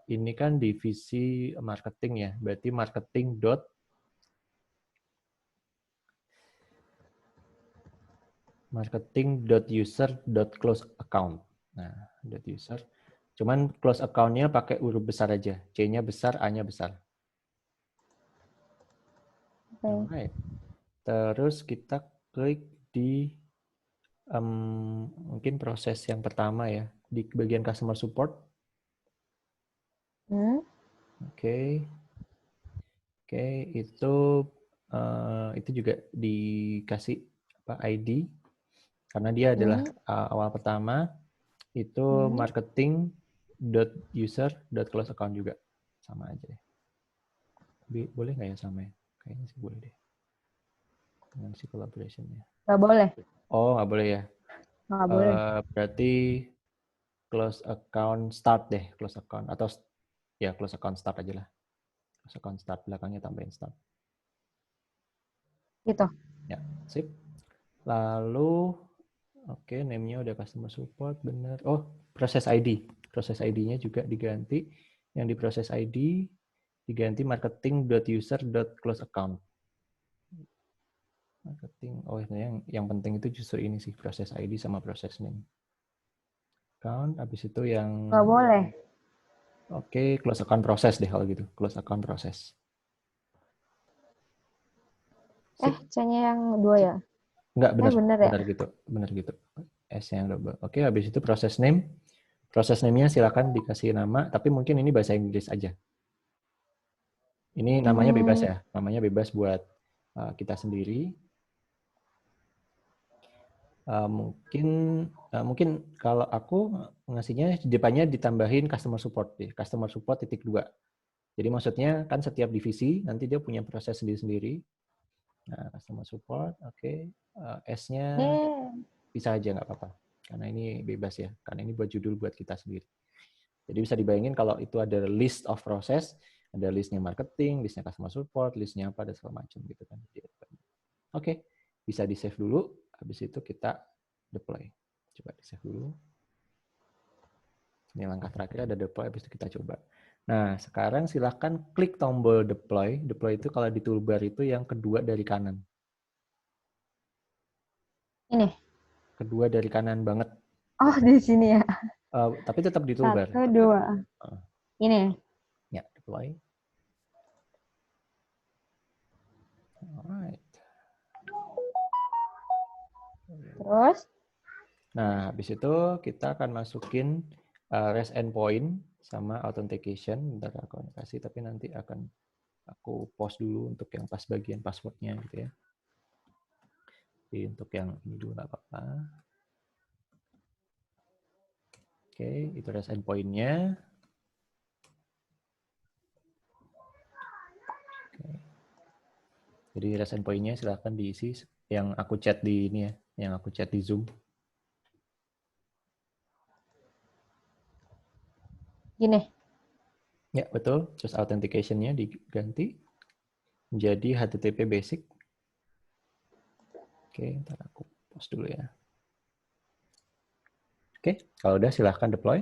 ini kan divisi marketing ya, berarti marketing.user.close account. Nah, .user. Cuman close account-nya pakai huruf besar aja, C-nya besar, A-nya besar. Oke. Alright. Terus kita klik di mungkin proses yang pertama ya, di bagian customer support. Oke, itu juga dikasih ID karena dia adalah awal pertama itu marketing.user.close account juga sama aja. Boleh nggak ya sama ya? Kayaknya sih boleh deh dengan si collaboration-nya. Nggak boleh. Oh, nggak boleh ya? Nggak boleh. Berarti close account start deh, close account atau ya close account start aja lah. Close account start belakangnya tambahin start. Gitu. Ya, sip. Lalu oke, name-nya udah customer support, benar. Oh, proses ID. Proses ID-nya juga diganti. Yang di proses ID diganti marketing.user.close account. Marketing. Oh, yang penting itu justru ini sih, proses ID sama proses name. Account, habis itu yang Nggak boleh. oke, close account proses deh kalau gitu. Close account proses. C-nya yang dua ya? Enggak, Bener ya? benar gitu. S-nya yang double. Oke, habis itu proses name. Proses name-nya silakan dikasih nama, tapi mungkin ini bahasa Inggris aja. Ini namanya bebas ya, namanya bebas buat kita sendiri. Mungkin kalau aku ngasihnya di depannya ditambahin customer support deh, customer support titik 2. Jadi maksudnya kan setiap divisi nanti dia punya proses sendiri-sendiri. Nah, customer support, oke. S-nya Ini bisa aja nggak apa-apa. Karena ini bebas ya, karena ini buat judul buat kita sendiri. Jadi bisa dibayangin kalau itu ada list of process, ada listnya marketing, listnya customer support, listnya apa, dan segala macam gitu kan. Oke, bisa di-save dulu, habis itu kita deploy. Coba di-save dulu. Ini langkah terakhir ada deploy, habis itu kita coba. Nah, sekarang silahkan klik tombol deploy. Deploy itu kalau di toolbar itu yang kedua dari kanan. ini. Kedua dari kanan banget. Oh, di sini ya. Tapi tetap di toolbar. 1, 2. Uh, Ini. ya, deploy. Alright. Terus? Nah, habis itu kita akan masukin REST endpoint sama authentication. Bentar aku kasih, tapi nanti akan aku post dulu untuk yang pas bagian passwordnya gitu ya. Jadi untuk yang ini dulu nggak apa-apa. Oke, itu REST endpoint-nya. Oke. Jadi REST endpoint-nya silahkan diisi yang aku chat di ini ya, yang aku chat di Zoom. Gini. Ya, betul. Terus authentication-nya diganti menjadi HTTP basic. Oke, ntar aku post dulu ya. Oke, kalau udah silahkan deploy.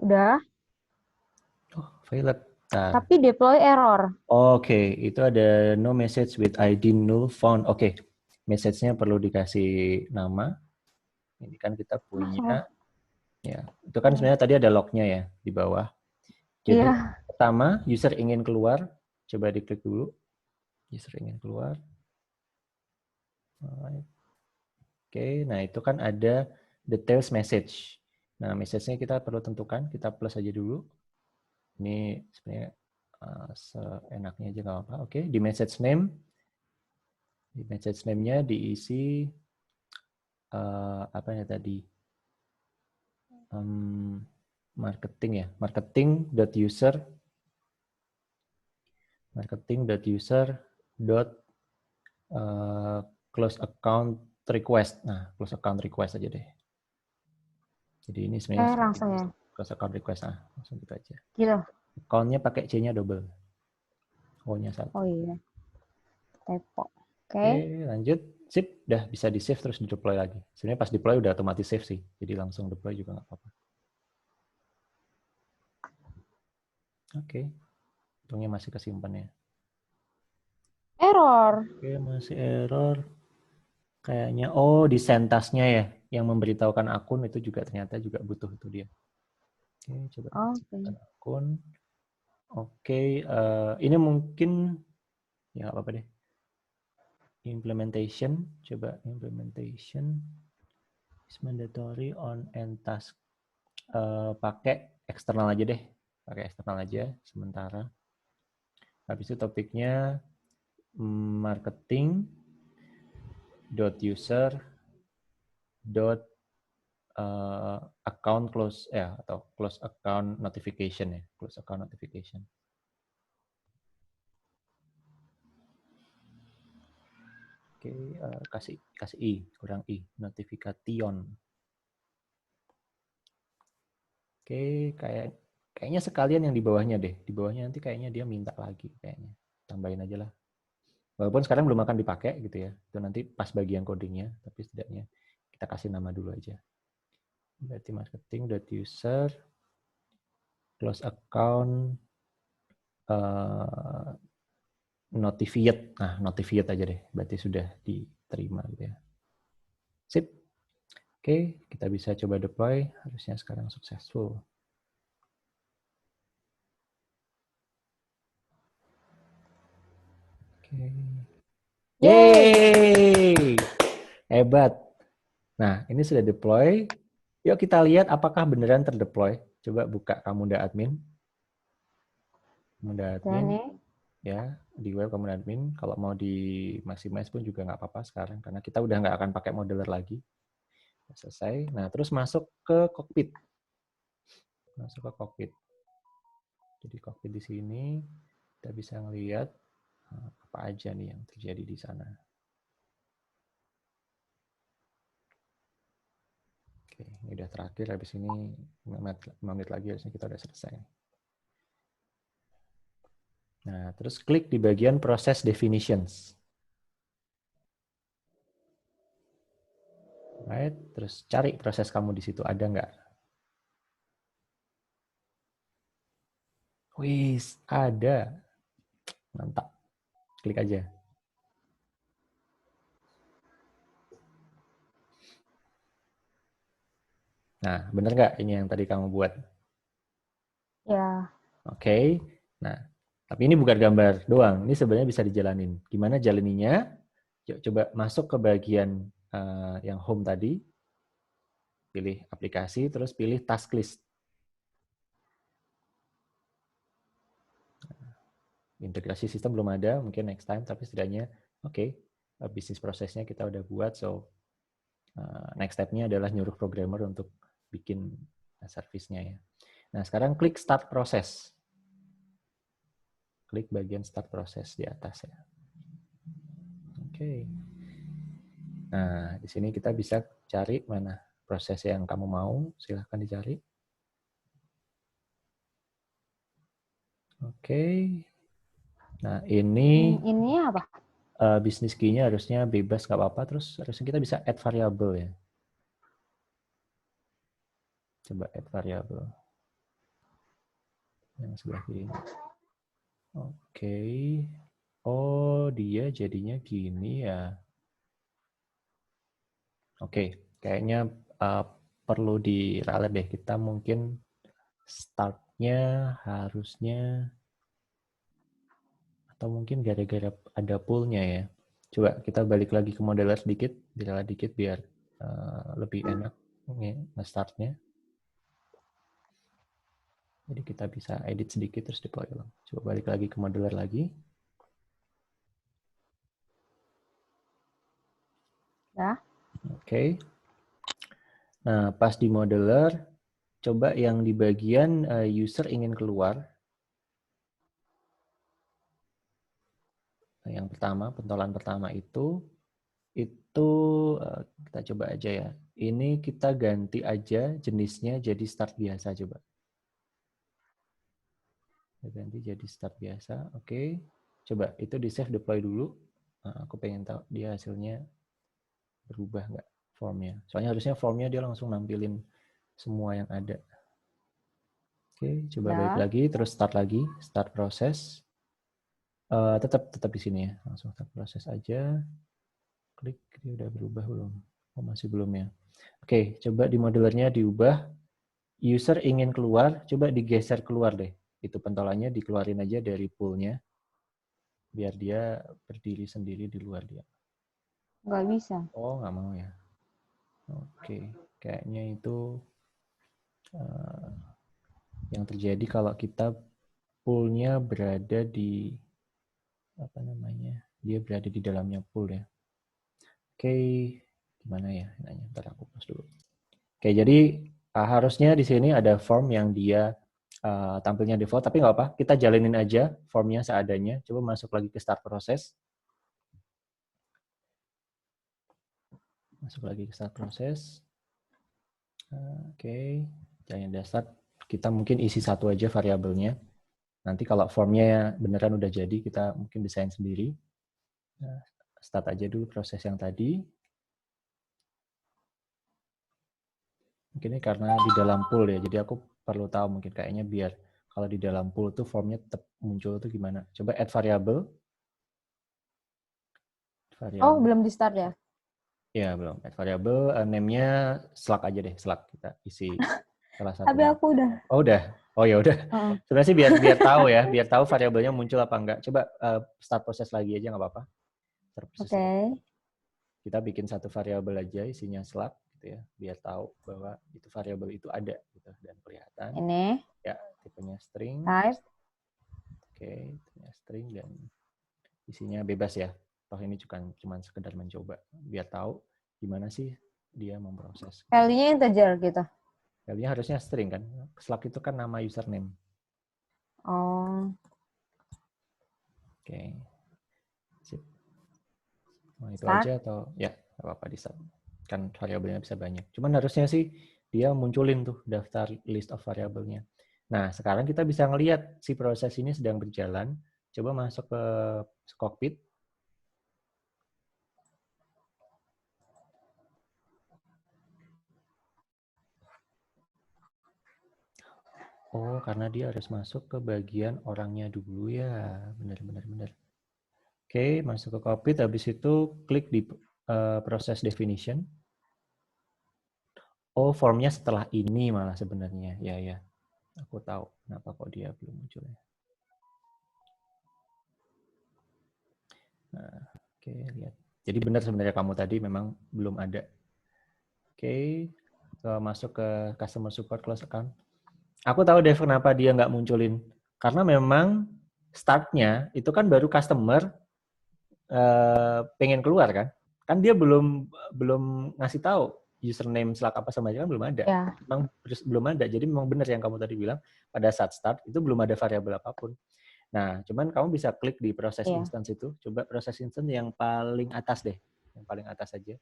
Udah. Oh, failed. Nah, Tapi deploy error. oke, itu ada no message with ID null found. Oke, message-nya perlu dikasih nama. Ini kan kita punya, ya. Itu kan sebenarnya tadi ada log-nya ya di bawah. Jadi Iya. pertama, user ingin keluar. Coba diklik dulu. User ingin keluar. Alright. Oke, nah itu kan ada details message. Nah, message-nya kita perlu tentukan. Kita plus aja dulu. Ini sebenarnya seenaknya aja nggak apa-apa. Oke, di message name. Di message name-nya diisi apa ya tadi? Marketing ya. Marketing.user close account request. Nah, close account request aja deh. Jadi ini sebenarnya Langsung ya. close account request. Nah, langsung gitu aja. Gitu. Account-nya pakai C-nya double. O-nya 1. Oh iya. Typo. Oke, Oke. lanjut. Sip, udah bisa di-save terus di-deploy lagi. Sebenarnya pas deploy udah otomatis save sih. Jadi langsung deploy juga nggak apa-apa. Oke. Untungnya masih kesimpan ya. Error. Oke, masih error. Kayaknya, di sentasnya ya, yang memberitahukan akun itu juga ternyata juga butuh itu dia. Oke, coba Oke. akun. Oke, ini mungkin, ya nggak apa-apa deh. Implementation, coba implementation is mandatory on end task. Pakai eksternal aja deh, pakai eksternal aja sementara. Habis itu topiknya marketing .user account close ya atau close account notification ya, close account notification. Oke, kasih i, kurang i, notification. Oke, kayaknya sekalian yang di bawahnya deh. Di bawahnya nanti kayaknya dia minta lagi kayaknya. Tambahin aja lah. Walaupun sekarang belum akan dipakai gitu ya. Itu nanti pas bagian codingnya, tapi setidaknya kita kasih nama dulu aja. Berarti marketing.user close account notified. Nah, notified aja deh. Berarti sudah diterima gitu ya. Sip. Oke, kita bisa coba deploy. Harusnya sekarang successful. Oke. Yeay! Hebat. Nah, ini sudah deploy. Yuk kita lihat apakah beneran terdeploy. Coba buka Camunda admin. Camunda admin. ya di web kamu admin. Kalau mau di maximize pun juga nggak apa-apa sekarang karena kita udah nggak akan pakai modeler lagi. Selesai. Nah, terus masuk ke cockpit. Masuk ke cockpit. Jadi cockpit di sini kita bisa ngelihat apa aja nih yang terjadi di sana. Oke, ini udah terakhir. Habis ini 5 menit lagi harusnya kita udah selesai. Nah, terus klik di bagian Process Definitions. Right, terus cari proses kamu di situ, ada nggak? Wis, ada. Mantap. Klik aja. Nah, bener nggak ini yang tadi kamu buat? Ya. Oke. Nah, tapi ini bukan gambar doang. Ini sebenarnya bisa dijalanin. Gimana jalaninya? Yuk, coba masuk ke bagian yang home tadi. Pilih aplikasi, terus pilih task list. Integrasi sistem belum ada, mungkin next time, tapi setidaknya oke, bisnis prosesnya kita udah buat, so next step-nya adalah nyuruh programmer untuk bikin service-nya ya. Nah, sekarang klik start process. Klik bagian start process di atas ya. Oke. Nah, di sini kita bisa cari mana proses yang kamu mau, silahkan dicari. Oke. Nah, ini apa? Bisnis key-nya harusnya bebas, nggak apa-apa. Terus harusnya kita bisa add variable ya. Coba add variable. Yang sebelah kiri. Oke. Oh, dia jadinya gini ya. Oke, kayaknya perlu diralat deh. Kita mungkin start-nya harusnya, atau mungkin gara-gara ada pool-nya ya. Coba kita balik lagi ke modeler sedikit, diralat dikit biar lebih enak nge-start-nya. Jadi kita bisa edit sedikit terus deploy ulang. Coba balik lagi ke modeler lagi. Ya. Oke. Nah, pas di modeler, coba yang di bagian user ingin keluar. Nah, yang pertama, pentolan pertama itu kita coba aja ya. Ini kita ganti aja jenisnya jadi start biasa coba. Kita ganti jadi start biasa. Oke. Coba itu di save deploy dulu. Nah, aku pengen tahu dia hasilnya berubah nggak formnya. Soalnya harusnya formnya dia langsung nampilin semua yang ada. Oke, coba balik lagi, terus start lagi, start proses. Tetap di sini ya, langsung start proses aja. Klik, dia udah berubah belum? Oh, masih belum ya. Oke, coba di modelernya diubah. User ingin keluar, coba digeser keluar deh. Itu pentolannya dikeluarin aja dari poolnya, biar dia berdiri sendiri di luar dia. Nggak bisa. Oh, nggak mau ya. Oke, kayaknya itu yang terjadi kalau kita poolnya berada di apa namanya, dia berada di dalamnya pool ya. Oke, gimana ya nanya? Ntar aku post dulu. Oke, jadi harusnya di sini ada form yang dia tampilnya default, tapi nggak apa, kita jalanin aja formnya seadanya. Coba masuk lagi ke start proses. Masuk lagi ke start proses. Oke, jalanin dasar. Kita mungkin isi satu aja variabelnya. Nanti kalau formnya beneran udah jadi, kita mungkin desain sendiri. Start aja dulu proses yang tadi. Mungkin ini karena di dalam pool ya, jadi aku perlu tahu mungkin kayaknya biar kalau di dalam pool tuh formnya tetap muncul tuh gimana. Coba add variable. Oh, belum di start ya? Ya, belum. Add variable, name-nya Slack aja deh, Slack. Kita isi salah satu Tapi nama. aku udah. Oh, udah. Oh ya udah. Sebenarnya sih biar tahu ya, biar tahu variabelnya muncul apa enggak. Coba start proses lagi aja nggak apa-apa. Oke. Kita bikin satu variabel aja isinya Slack gitu ya, biar tahu bahwa itu variabel itu ada gitu dan kelihatan. Ini. Ya, tipenya string. Type. Oke, string dan isinya bebas ya. Toh ini cuma sekedar mencoba biar tahu gimana sih dia memproses. Value-nya integer gitu. Value-nya harusnya string kan. Slug itu kan nama username. Oh. Oke. Sip. Nah, itu Start. aja atau ya nggak apa-apa di start. Kan variabelnya bisa banyak. Cuman harusnya sih dia munculin tuh daftar list of variabelnya. Nah, sekarang kita bisa ngelihat si proses ini sedang berjalan. Coba masuk ke cockpit. Oh, karena dia harus masuk ke bagian orangnya dulu ya. Benar. Oke, masuk ke cockpit. Habis itu klik di proses definition. Oh, formnya setelah ini malah sebenarnya. Ya. Aku tahu kenapa kok dia belum muncul ya. Nah, oke, lihat. Jadi benar sebenarnya kamu tadi memang belum ada. Oke, masuk ke customer support close account. Aku tahu deh kenapa dia nggak munculin. Karena memang startnya itu kan baru customer pengen keluar kan. Kan dia belum ngasih tahu username Slack apa sama aja kan belum ada. Ya. Memang belum ada. Jadi memang benar yang kamu tadi bilang pada saat start itu belum ada variabel apapun. Nah, cuman kamu bisa klik di proses instance itu. Coba proses instance yang paling atas deh. Yang paling atas aja.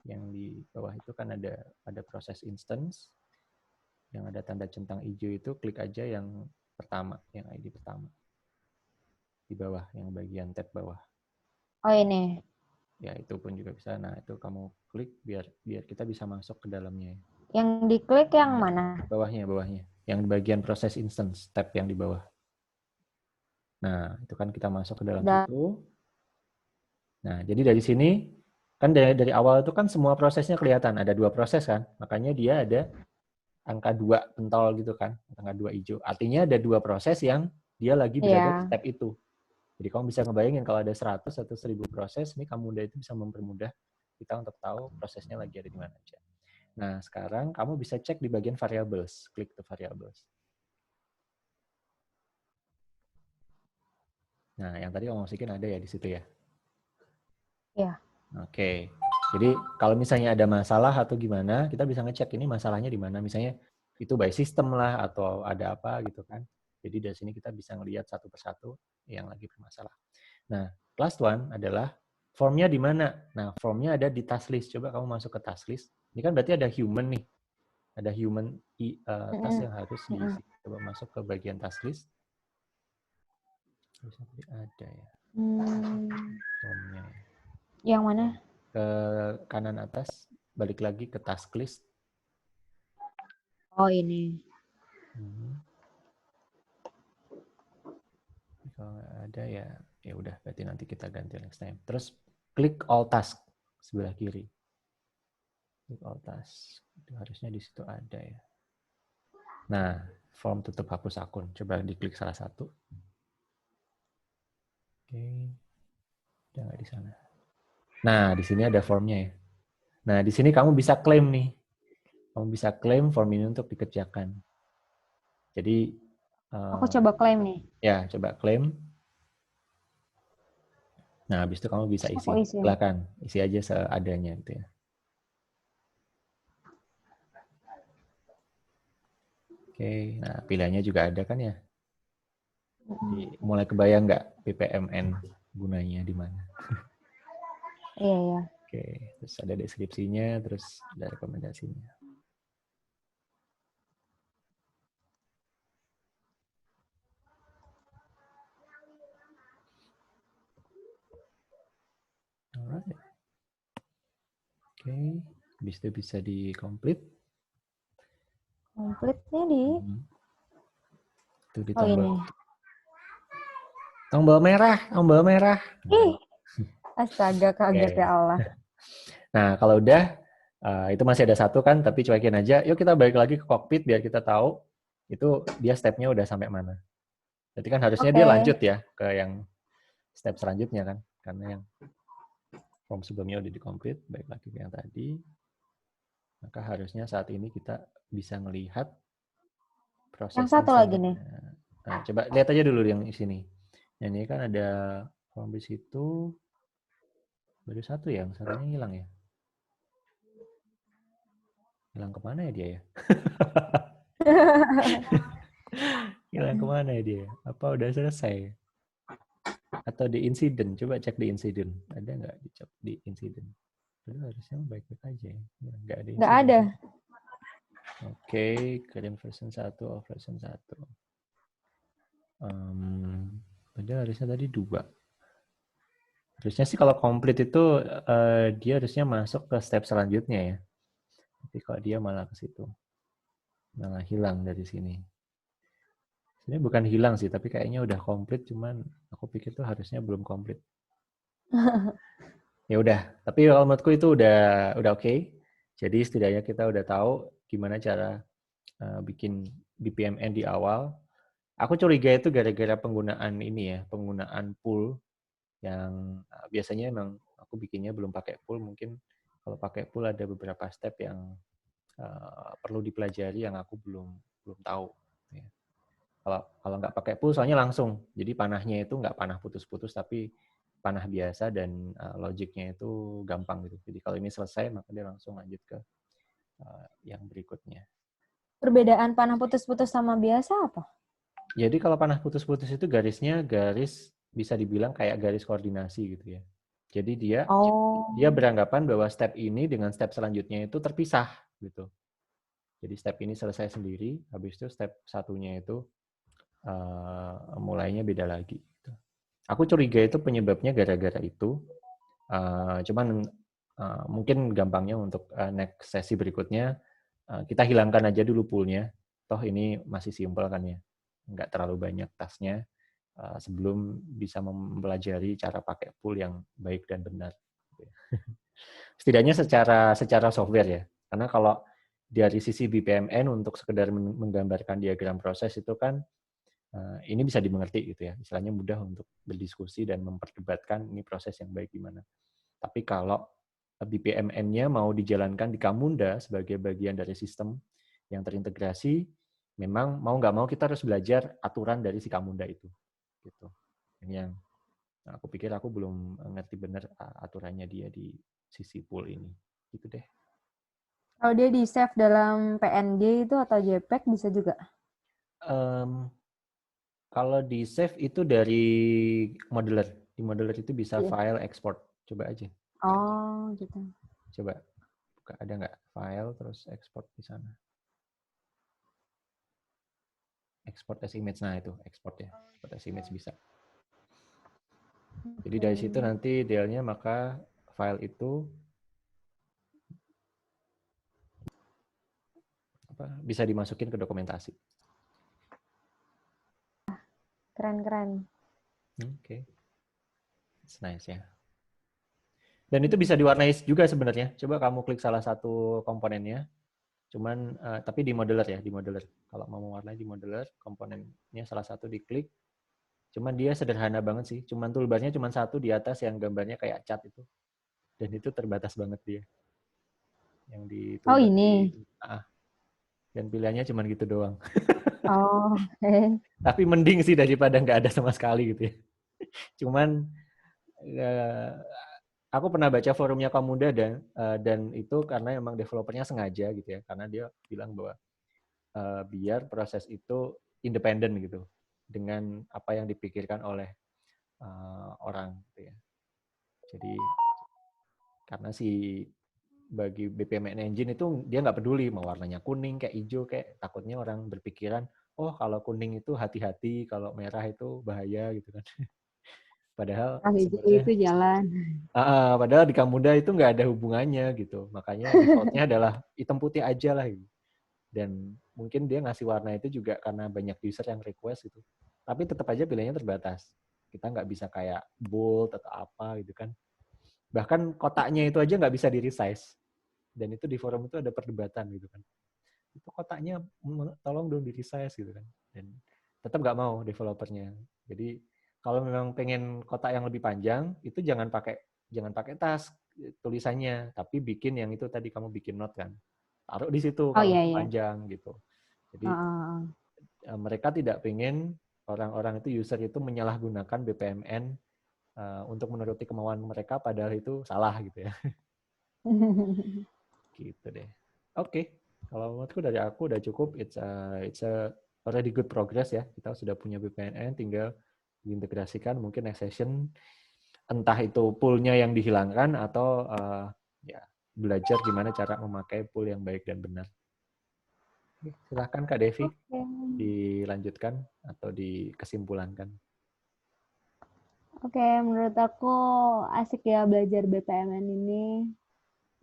Yang di bawah itu kan ada proses instance. Yang ada tanda centang hijau itu klik aja yang pertama, yang ID pertama. Di bawah, yang bagian tab bawah. Oh ini. Ya, itu pun juga bisa. Nah, itu kamu klik biar kita bisa masuk ke dalamnya. Yang diklik yang mana? Bawahnya. Yang bagian proses instance, tab yang di bawah. Nah, itu kan kita masuk ke dalam situ. Nah, jadi dari sini, kan dari awal itu kan semua prosesnya kelihatan. Ada 2 proses kan. Makanya dia ada angka 2 pentol gitu kan. Angka 2 hijau. Artinya ada 2 proses yang dia lagi berada di step itu. Jadi kamu bisa ngebayangin kalau ada 100 atau 1000 proses, ini kamu udah itu bisa mempermudah kita untuk tahu prosesnya lagi ada di mana aja. Nah, sekarang kamu bisa cek di bagian variables. Klik ke variables. Nah, yang tadi kamu masukin ada ya di situ ya? Iya. Oke. Jadi kalau misalnya ada masalah atau gimana, kita bisa ngecek ini masalahnya di mana. Misalnya itu by system lah atau ada apa gitu kan. Jadi dari sini kita bisa ngelihat satu persatu yang lagi bermasalah. Nah, last one adalah formnya di mana? Nah, formnya ada di task list. Coba kamu masuk ke task list. Ini kan berarti ada human nih. Ada human task yang harus diisi. Coba masuk ke bagian task list. Ada ya. Formnya. Yang mana? Ke kanan atas, balik lagi ke task list. Oh ini. Kalau nggak ada ya udah, berarti nanti kita ganti next time. Terus klik all task sebelah kiri. Klik all task. Itu harusnya di situ ada ya. Nah, form tutup hapus akun. Coba diklik salah satu. Oke. Udah nggak di sana. Nah, di sini ada formnya ya. Nah, di sini kamu bisa klaim nih. Kamu bisa klaim form ini untuk dikerjakan. Jadi aku coba klaim nih. Ya, coba klaim. Nah, habis itu kamu bisa isi. Silakan, isi aja seadanya gitu ya. Oke, nah pilihannya juga ada kan ya. Jadi, mulai kebayang nggak BPMN gunanya di mana? Iya. Oke, terus ada deskripsinya, terus ada rekomendasinya. Alright. Oke, habis itu bisa di-complete. Complete-nya di? Itu di tombol. Oh, ini. Tombol merah. Ih, astaga, kaget ya Allah. Nah, kalau udah, itu masih ada satu kan, tapi cuekin aja. Yuk kita balik lagi ke cockpit biar kita tahu itu dia step-nya udah sampai mana. Jadi kan harusnya dia lanjut ya ke yang step selanjutnya kan, karena yang form sebelumnya udah di-complete, balik lagi ke yang tadi. Maka harusnya saat ini kita bisa melihat proses yang satu lagi nih. Nah, coba lihat aja dulu yang di sini. Yang ini kan ada form di situ. Baru satu ya, yang satunya hilang ya. Hilang kemana ya dia ya? Hilang kemana ya dia? Apa udah selesai? Atau di insiden? Coba cek di insiden. Ada nggak di insiden? Padahal harusnya baik-baik aja ya. Nggak ada Nggak insiden. ada. Oke, kirim version 1, off version 1. Padahal harusnya tadi 2. Harusnya sih kalau komplit itu dia harusnya masuk ke step selanjutnya ya. Tapi kok dia malah ke situ. Malah hilang dari sini. Sebenarnya bukan hilang sih, tapi kayaknya udah komplit, cuman aku pikir tuh harusnya belum komplit. Ya udah, tapi kalau menurutku itu udah oke. Jadi setidaknya kita udah tahu gimana cara bikin BPMN di awal. Aku curiga itu gara-gara penggunaan ini ya, penggunaan pool yang biasanya emang aku bikinnya belum pakai pool. Mungkin kalau pakai pool ada beberapa step yang perlu dipelajari yang aku belum tahu. Ya. Kalau nggak pakai pool, soalnya langsung. Jadi panahnya itu nggak panah putus-putus, tapi panah biasa dan logiknya itu gampang gitu. Jadi kalau ini selesai, maka dia langsung lanjut ke yang berikutnya. Perbedaan panah putus-putus sama biasa apa? Jadi kalau panah putus-putus itu garisnya garis bisa dibilang kayak garis koordinasi gitu ya. Jadi dia beranggapan bahwa step ini dengan step selanjutnya itu terpisah gitu. Jadi step ini selesai sendiri, habis itu step satunya itu mulainya beda lagi. Gitu. Aku curiga itu penyebabnya gara-gara itu. Cuman mungkin gampangnya untuk next sesi berikutnya kita hilangkan aja dulu poolnya. Toh ini masih simpel kan ya, nggak terlalu banyak tasnya sebelum bisa mempelajari cara pakai pool yang baik dan benar. Setidaknya secara software ya. Karena kalau dari sisi BPMN untuk sekedar menggambarkan diagram proses itu kan ini bisa dimengerti gitu ya. Istilahnya mudah untuk berdiskusi dan memperdebatkan ini proses yang baik gimana. Tapi kalau BPMN-nya mau dijalankan di Camunda sebagai bagian dari sistem yang terintegrasi, memang mau nggak mau kita harus belajar aturan dari si Camunda itu. Gitu. Ini yang aku pikir aku belum ngerti benar aturannya dia di sisi pool ini. Gitu deh. Kalau dia di save dalam PNG itu atau JPEG bisa juga? Kalau di save itu dari modeler. Di modeler itu bisa file export. Coba aja. Oh, gitu. Coba buka, ada nggak file terus export di sana. Export as image, nah itu export ya. Export as image bisa. Jadi dari situ nanti idealnya maka file itu bisa dimasukin ke dokumentasi. Keren-keren. Oke. It's nice ya. Dan itu bisa diwarnai juga sebenarnya. Coba kamu klik salah satu komponennya. Cuman tapi di modeler ya, di modeler. Kalau mau mewarnai di modeler, komponennya salah satu diklik. Cuman dia sederhana banget sih. Cuman toolbarnya cuman satu di atas yang gambarnya kayak cat itu. Dan itu terbatas banget dia. Yang di toolbar. Oh, ini. Dan pilihannya cuman gitu doang. Oh, oke. Tapi mending sih daripada nggak ada sama sekali gitu ya. Cuman aku pernah baca forumnya Camunda dan itu karena emang developernya sengaja gitu ya, karena dia bilang bahwa biar proses itu independen gitu dengan apa yang dipikirkan oleh orang gitu ya. Jadi karena bagi BPMN Engine itu dia nggak peduli mau warnanya kuning kayak hijau kayak, takutnya orang berpikiran oh kalau kuning itu hati-hati, kalau merah itu bahaya gitu kan. Padahal sebenarnya itu jalan. padahal di Camunda itu nggak ada hubungannya gitu. Makanya defaultnya adalah hitam putih aja lah gitu. Dan mungkin dia ngasih warna itu juga karena banyak user yang request gitu. Tapi tetap aja pilihannya terbatas. Kita nggak bisa kayak bold atau apa gitu kan. Bahkan kotaknya itu aja nggak bisa di-resize. Dan itu di forum itu ada perdebatan gitu kan. Itu kotaknya tolong dong di-resize gitu kan. Dan tetap nggak mau developernya. Jadi kalau memang pengen kotak yang lebih panjang, itu jangan pakai tas tulisannya, tapi bikin yang itu tadi kamu bikin note kan. Taruh di situ kalau iya, mau iya. panjang gitu. Jadi mereka tidak pengen orang-orang itu user itu menyalahgunakan BPMN untuk menuruti kemauan mereka padahal itu salah gitu ya. Gitu deh. Oke. Kalau menurutku dari aku udah cukup. It's a already good progress ya. Kita sudah punya BPMN, tinggal diintegrasikan mungkin next session entah itu pool-nya yang dihilangkan atau ya belajar gimana cara memakai pool yang baik dan benar. Silahkan Kak Devi dilanjutkan atau dikesimpulankan. Oke, menurut aku asik ya belajar BPMN ini.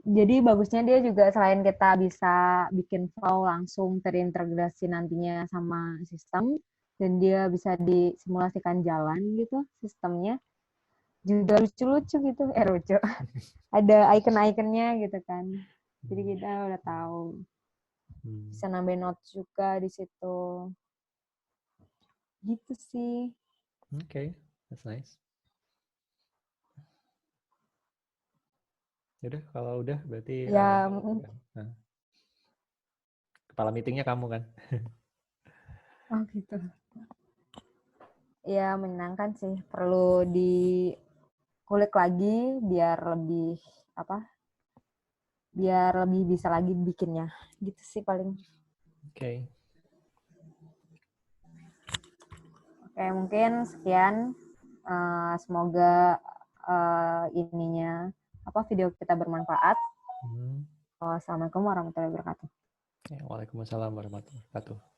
Jadi bagusnya dia juga selain kita bisa bikin flow langsung terintegrasi nantinya sama sistem, dan dia bisa disimulasikan jalan gitu sistemnya, juga lucu-lucu gitu, lucu. Ada icon-iconnya gitu kan. Jadi kita udah tahu. Bisa nambahin notes juga di situ. Gitu sih. Okay, that's nice. Udah, kalau udah berarti Ya, kepala meetingnya kamu kan? oh gitu. Ya menyenangkan sih. Perlu dikulik lagi biar lebih biar lebih bisa lagi bikinnya. Gitu sih paling. Oke. Oke, mungkin sekian. Semoga video kita bermanfaat. Wassalamualaikum warahmatullahi wabarakatuh. Waalaikumsalam warahmatullahi wabarakatuh.